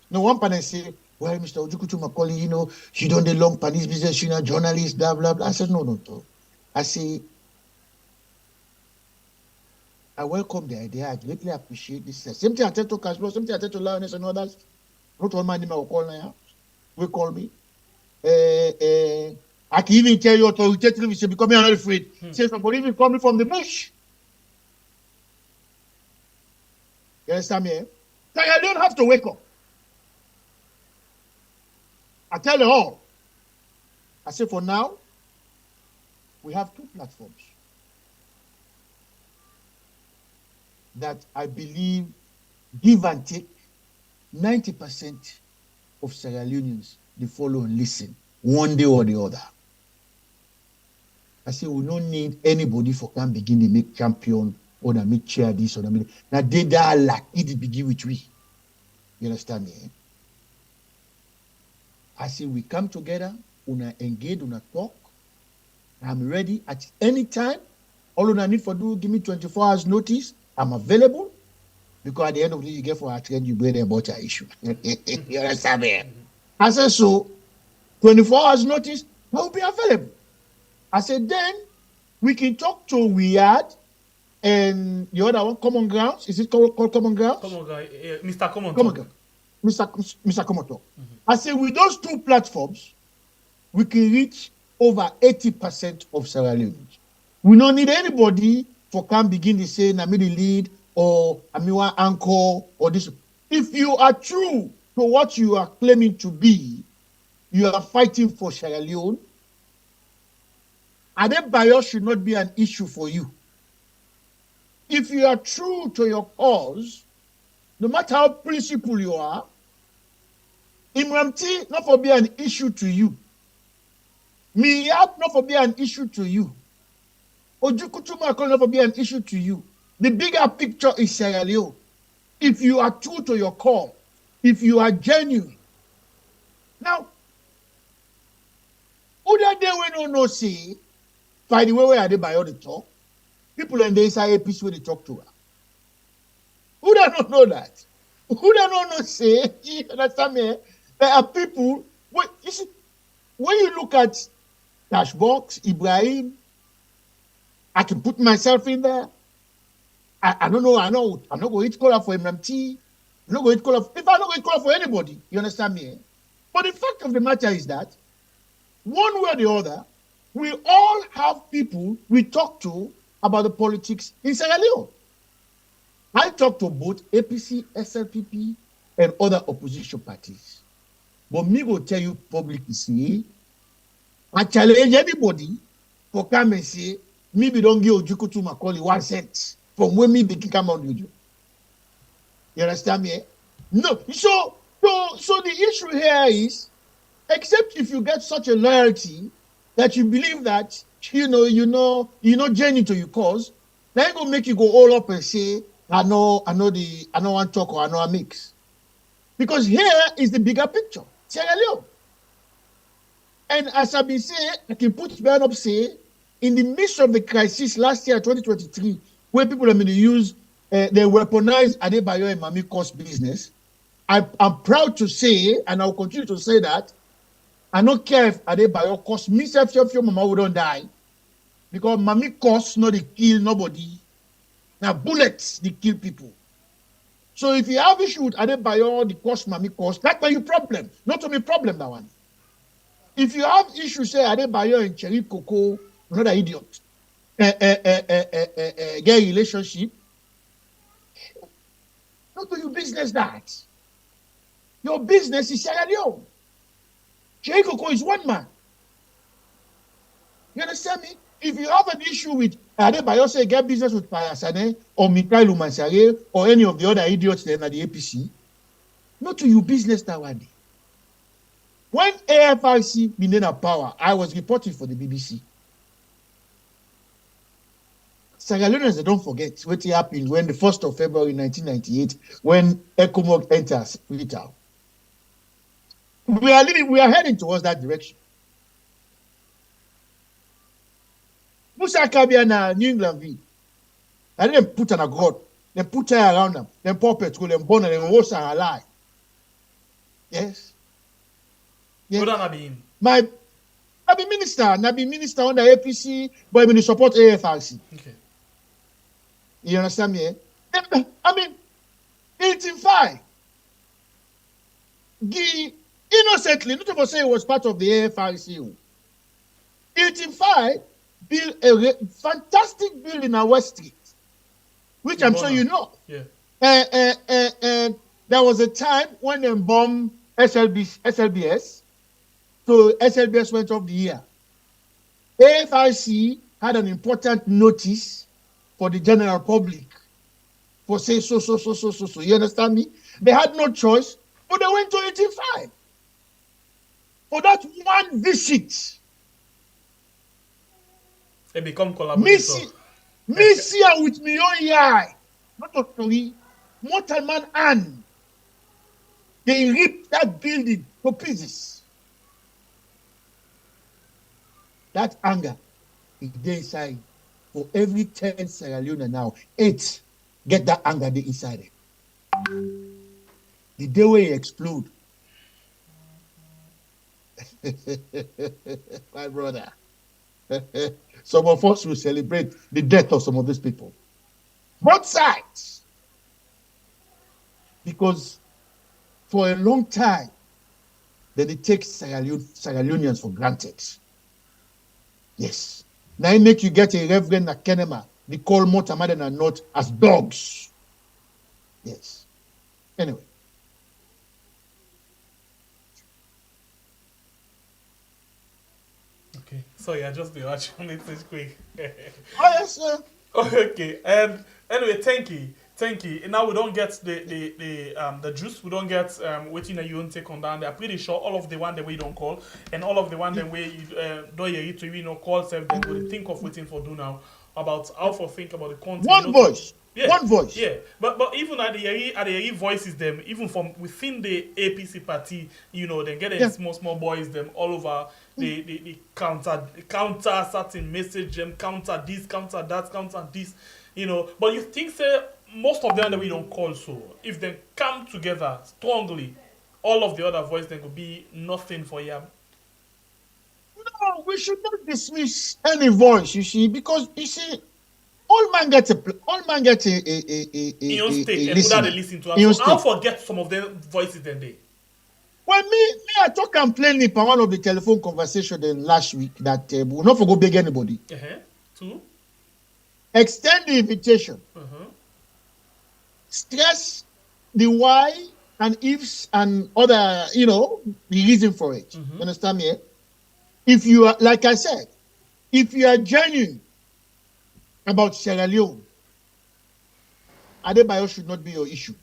no, one panel say, well, Mr. Ojukutu Macaulay, you know, you don't do long Panis business, you know, journalist, blah, blah, blah. I said, no. I say, I welcome the idea. I greatly appreciate this. Same thing I tell to Cashflow, same thing I tell to Lioness and others. Not all my name will call now. Will call me. I can even tell you authoritatively, say, because I'm not afraid. Say somebody even coming from the bush. You understand me? So I don't have to wake up. I tell you all. I say for now, we have two platforms that I believe give and take 90% of Sierra Leoneans, they follow and listen one day or the other. I say we don't need anybody for can begin to make champion or to make chair this or that. Now they that like it begin with we. You understand me? I say we come together, una engage, una talk. I'm ready at any time. All I need for do, give me 24 hours notice. I'm available. Because at the end of the day, you get for a trend, you bring about your issue. You understand me? I said, so 24 hours notice, I will be available. I said, then we can talk to Weird and the other one, Common Grounds. Is it called Common Grounds? Mr. Common Talk. Mr. Common Talk. I said, with those two platforms, we can reach over 80% of Sierra Leone. We don't need anybody for can begin to say, "Na me the lead," or "I me one anchor," or this. If you are true to what you are claiming to be, you are fighting for Sierra Leone. Adebayo should not be an issue for you. If you are true to your cause, no matter how principled you are, Imramti not for be an issue to you. Miyab not for be an issue to you. Ojukutuma not for be an issue to you. The bigger picture is Sierra Leone. If you are true to your call, if you are genuine. Now, other day we don't know see, by the way they buy all the talk, people in the inside APC where they talk to her. Who don't know that? Who don't know say, you understand me? There are people, you see, when you look at Dashbox, Ibrahim, I can put myself in there. I don't know, I'm not going to call up for MMT. I'm not going to call up, if I'm not going to call up for anybody, you understand me? But the fact of the matter is that, one way or the other, we all have people we talk to about the politics in Sierra Leone. I talk to both APC, SLPP, and other opposition parties. But me will tell you publicly, see, I challenge anybody for come and say, maybe don't give Ojukutu Macaulay 1 cent from when me begin come on YouTube. You understand me? No. So the issue here is, except if you get such a loyalty that you believe that you know genuine to your cause, then go make you go all up and say, I know one talk or I know a mix. Because here is the bigger picture, Sierra Leone. And as I've been saying, I can put it up say, in the midst of the crisis last year, 2023, where people have been use they weaponize Adebayo and Mami cost business, I'm proud to say, and I'll continue to say that, I don't care if Adebayo cost me, your mama wouldn't die. Because Mami cost not they kill nobody. Now bullets they kill people. So if you have issue with Adebayo, the cost Mami cost, that's not your problem. Not only problem that one. If you have issue, say Adebayo and Cherry Coco, another idiot, get relationship, not do your business that. Your business is Sierra Leone. Cherry Coco is one man. You understand me? If you have an issue with Adebayo, say get business with Parasane or Mikhail Umansare or any of the other idiots then at the APC, not to your business that one day. When AFRC been in power, I was reporting for the BBC. Sierra Leoneans, they don't forget what happened when the 1st of February 1998, when ECOMOG enters Freetown. We are heading towards that direction. Musa Kabiana, New England V. I didn't put on a god. They put her around them. Then pour petrol, then burn her, then wash her alive. Yes. Yes. What do I be minister under APC, but I mean support AFRC. Okay. You understand me? I mean, 18.5. Innocently, not to say it was part of the AFRC. 18.5 built a fantastic building at West Street, which I'm sure you know. Yeah. And there was a time when they bombed SLBS, so SLBS went off the air. AFRC had an important notice for the general public for say so. You understand me? They had no choice But they went to 85 for that one visit. They become collaborators. Me see her with me own eye. Not a story. Mortal man and they ripped that building to pieces. That anger is there inside. For every 10 Sierra Leone now, 8 get that anger there inside it. The day when you explode, my brother, some of us will celebrate the death of some of these people. Both sides. Because for a long time, they take Sierra Leoneans for granted. Yes. Now it make you get a Reverend Akenema, they call Motamaden and not as dogs. Yes. Anyway. Okay. So yeah, just the watching it is quick. Oh yes, sir. Okay. And anyway, thank you. Thank you. Now we don't get the juice. We don't get waiting that you don't take on down. They're pretty sure all of the one that we don't call and all of the one that we don't hear it to call self. Then we think of waiting for do now about how for think about the content. One voice. Yeah. One voice. Yeah, but even at the voices them even from within the APC party, then getting small boys them all over the counter certain message them counter this counter that counter this, But you think say most of them that we don't call so if they come together strongly, all of the other voices then could be nothing for you. No, we should not dismiss any voice. You see, because you see. All man gets a in state and without they listen to us. So I'll forget some of their voices then they. Well, me, I talk and plainly for one of the telephone conversation then last week that we'll not forgo beg anybody. Two. Extend the invitation. Stress the why and ifs and other, the reason for it. You understand me? If you are, like I said, if you are genuine about Sierra Leone, Adebayo should not be your issue.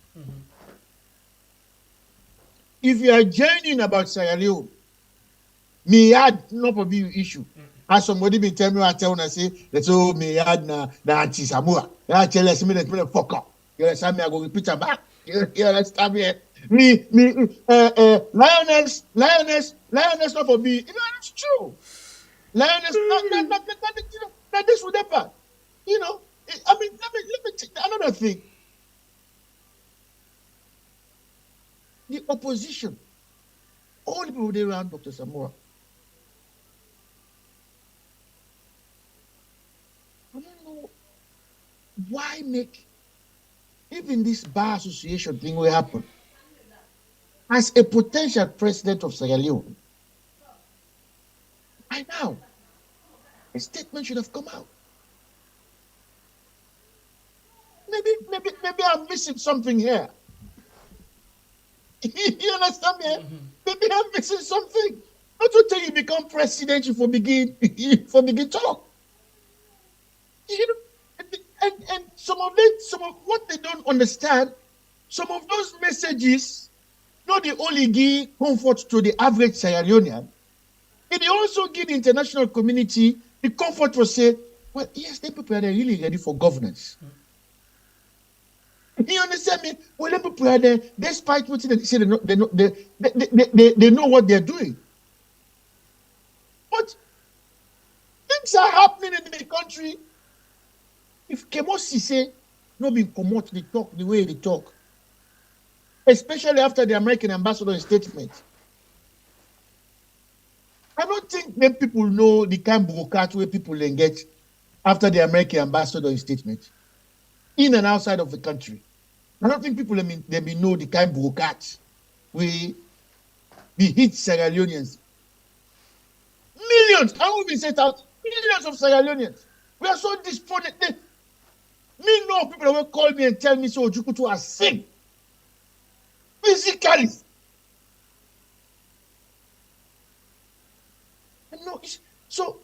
If you are genuine about Sierra Leone, Miyad not be your issue. As somebody been telling me, I say, let's go Miyad na anti-Samoa. I tell us me that fuck up. You understand me? I go repeat it back. You understand me? Lioness not for me. It's true. Lioness not this would happen. Let me take another thing. The opposition, all the people there around Dr. Samora. I don't know why make even this bar association thing will happen. As a potential president of Sierra Leone, by now, a statement should have come out. Maybe I'm missing something here. You understand me? Maybe I'm missing something. Not to tell you become president for begin talk. And some of what they don't understand, some of those messages, not they only give comfort to the average Sierra Leonean, they also give the international community the comfort to say, well, yes, the people are really ready for governance. You understand me? Well, the people are there, despite what they say, they know what they're doing. But things are happening in the country. If Kemosi say, no be promote the talk the way they talk, especially after the American ambassador's statement, I don't think them people know the kind of bureaucrat where people engage after the American ambassador's statement, in and outside of the country. I don't think people they know the kind of bureaucrats we hit Sierra Leoneans. Millions, I won't be set out, millions of Sierra Leoneans. We are so disappointed. Me know people will call me and tell me so Ojukutu are sick. Physically. No, so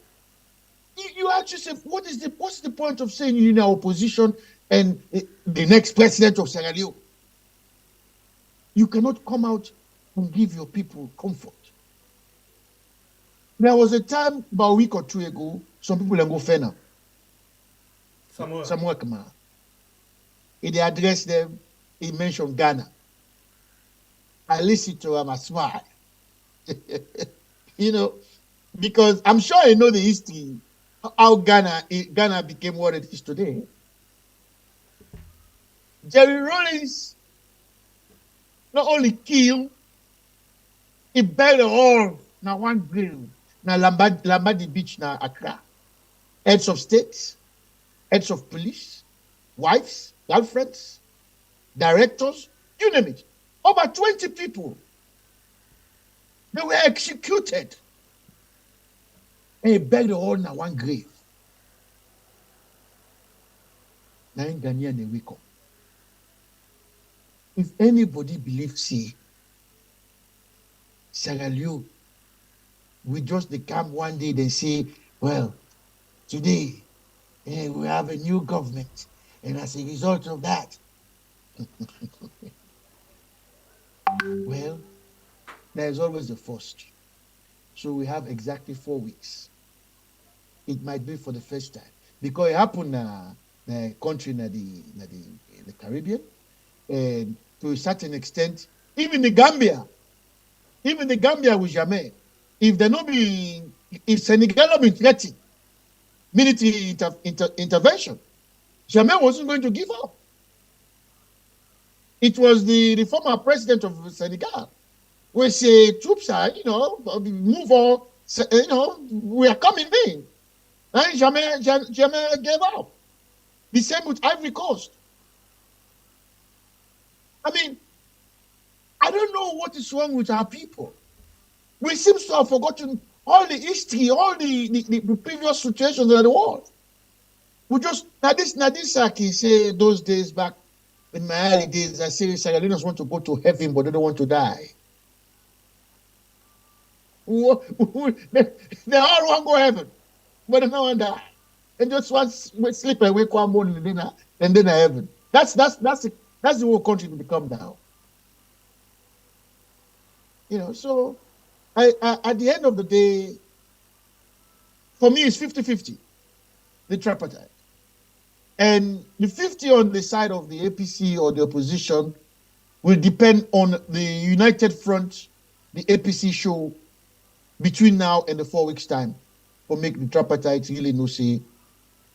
you ask yourself, what's the point of saying you're in our opposition and the next president of Sierra Leone? You cannot come out and give your people comfort. There was a time about a week or two ago, some people go Fena. Samuel Kamara. He addressed them, he mentioned Ghana. I listened to him, I smile. You know, because I'm sure I know the history, how Ghana became what it is today. Jerry Rawlings not only killed, he buried all now one grave, now Lambadi Beach, now Accra. Heads of states, heads of police, wives, girlfriends, directors, you name it. Over 20 people. They were executed. And he buried all in one grave. Now in Ghanaian they wake up. If anybody believes Sierra Leone, we just come one day and say, well, today we have a new government, and as a result of that, well, there is always the first. So we have exactly 4 weeks. It might be for the first time because it happened in the country in the Caribbean, and to a certain extent, even the Gambia with Jamais, if Senegal be threatened military intervention, Jamais wasn't going to give up. It was the former president of Senegal who say troops are, move on, we are coming in. And Jamais gave up. The same with Ivory Coast. I mean, I don't know what is wrong with our people. We seem to have forgotten all the history, all the previous situations in the world. We just, Nadisaki say those days back in my early days, I say Sierra Leoneans want to go to heaven, but they don't want to die. They all want to go heaven, but they don't want to die. And just want to sleep and wake one morning and then heaven. That's the whole country to become now. So at the end of the day, for me, it's 50-50, the tripartite. And the 50 on the side of the APC or the opposition will depend on the united front the APC show between now and the 4 weeks' time for make the tripartite really no say.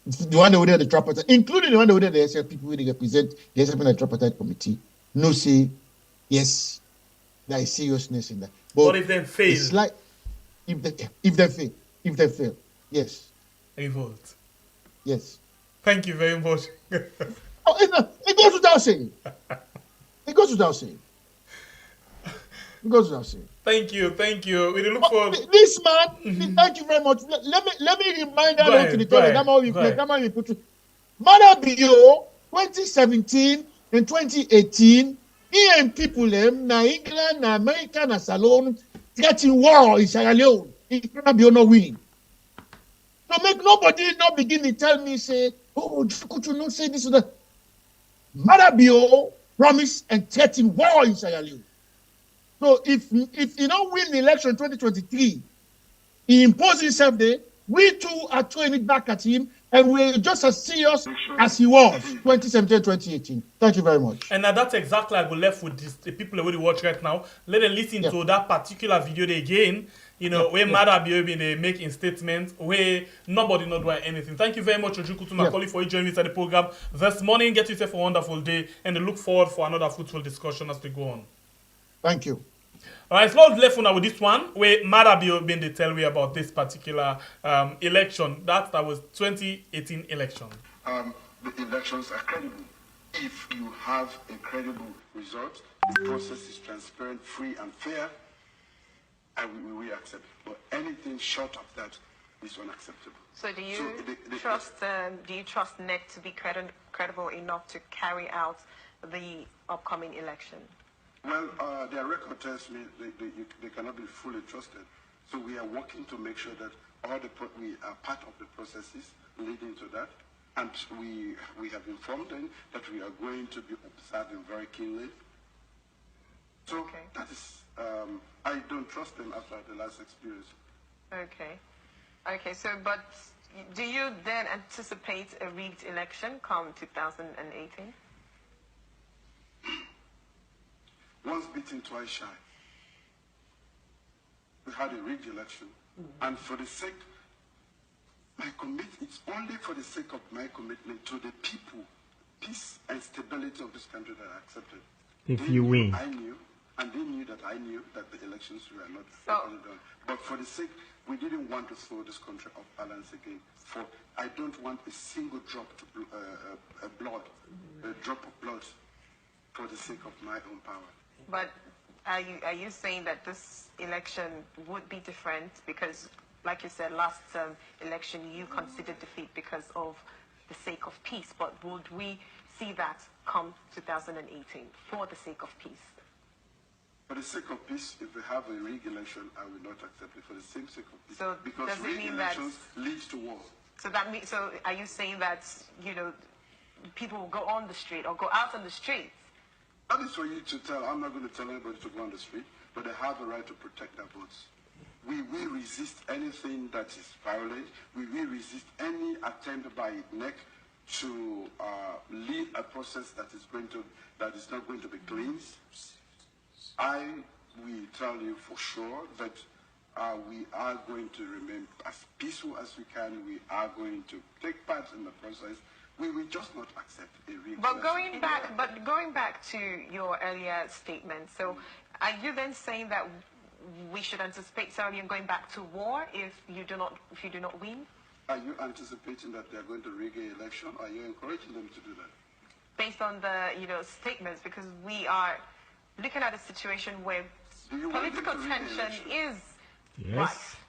The one over there, the tripartite, including the one over there, the SL people who represent the SL and the tripartite committee, no say, yes, there is seriousness in that. But if they fail? It's like, if they fail, yes. Revolt. Yes. Thank you very much. It goes without saying. It goes without saying. It goes without saying. Thank you. We look for this man. Thank you very much. Let me remind everyone to the toilet. That's how we put it. Mother Bio, 2017 and 2018, he and people them na England, na America, na Salon getting war in Sierra Leone. If Mother Bio not winning. So make nobody not begin to tell me, say, oh, could you not say this or that? Mother Bio promised and threatened war in Sierra Leone. So if he don't win the election 2023, he imposed himself there, we too are throwing it back at him, and we're just as serious as he was 2017, 2018. Thank you very much. And that's exactly I go left with the people that we watch right now. Let them listen to that particular video again. Where Mother Bio been making statements where nobody not doing anything. Thank you very much, Ojukutu Macaulay, for joining me at the program this morning. Get yourself a wonderful day, and look forward for another fruitful discussion as we go on. Thank you. All right, so let's left now with this one where Mother Bio been to tell me about this particular election. That was 2018 election. The elections are credible. If you have a credible result, the process is transparent, free, and fair, and we accept it. But anything short of that is unacceptable. So do you trust NEC to be credible enough to carry out the upcoming election? Well, their record tells me they cannot be fully trusted. So we are working to make sure that we are part of the processes leading to that. And we have informed them that we are going to be observing very keenly So that is, I don't trust them after the last experience. Okay. Okay, so, but do you then anticipate a rigged election come 2018? Once beaten, twice shy. We had a rigged election, and for the sake, it's only for the sake of my commitment to the people, peace and stability of this country that I accepted. If you win. I knew, and they knew that I knew that the elections were not properly done. But for the sake, we didn't want to throw this country off balance again. I don't want a single drop to a drop of blood for the sake of my own power. But are you saying that this election would be different because, like you said, last election you considered defeat because of the sake of peace? But would we see that come 2018 for the sake of peace? For the sake of peace, if we have a rigged election, I will not accept it for the same sake of peace. So because does it rigged mean elections leads to war. So that means, so are you saying that, you know, people will go on the street or go out on the streets? That is for you to tell. I'm not going to tell anybody to go on the street, but they have the right to protect their votes. We will resist anything that is violent. We will resist any attempt by NEC to lead a process that is not going to be clean. I will tell you for sure that we are going to remain as peaceful as we can. We are going to take part in the process. We will just not accept a rigged election. Going back to your earlier statement, so are you then saying that we should anticipate Sierra Leone going back to war if you do not win? Are you anticipating that they are going to rig an election? Or are you encouraging them to do that? Based on the statements, because we are looking at a situation where political tension is rife,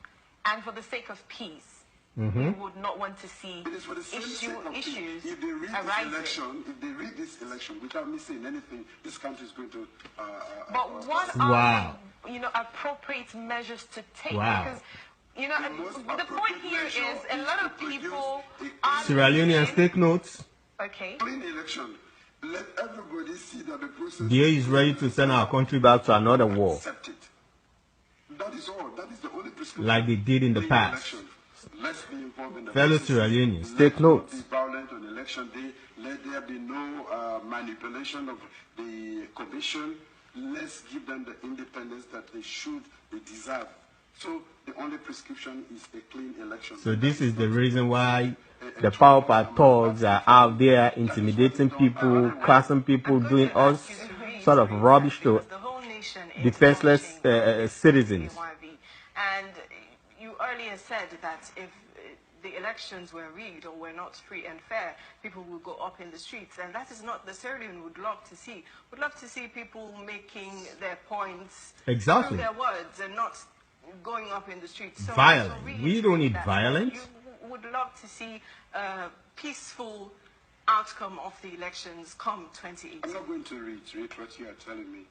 and for the sake of peace, we would not want to see issues if they rig arising. If they rig this election without me saying anything, this country is going to. But what are appropriate measures to take? Because the point here is a lot of people are Sierra Leoneans, take notes. Okay. Clean election. Let everybody see that the process. DA is ready to send our country back to another war. Accept it. That is all. That is the only prescription. Like they did in the Clean past. election. Let's be involved in the Fellow process. Sierra Leoneans, take notes. Be violent on election day. Let there be no manipulation of the commission. Let's give them the independence that they deserve. So the only prescription is a clean election. So this is the reason why the power thugs are out there intimidating people, cursing people, doing all sort of rubbish to defenseless citizens. And you earlier said that if the elections were rigged or were not free and fair, people will go up in the streets. And that is not necessarily what we would love to see. We'd love to see people making their points Exactly. through their words and not going up in the streets. So Violence. We don't need violence. You would love to see a peaceful outcome of the elections come 2018. I'm not going to reiterate what you are telling me.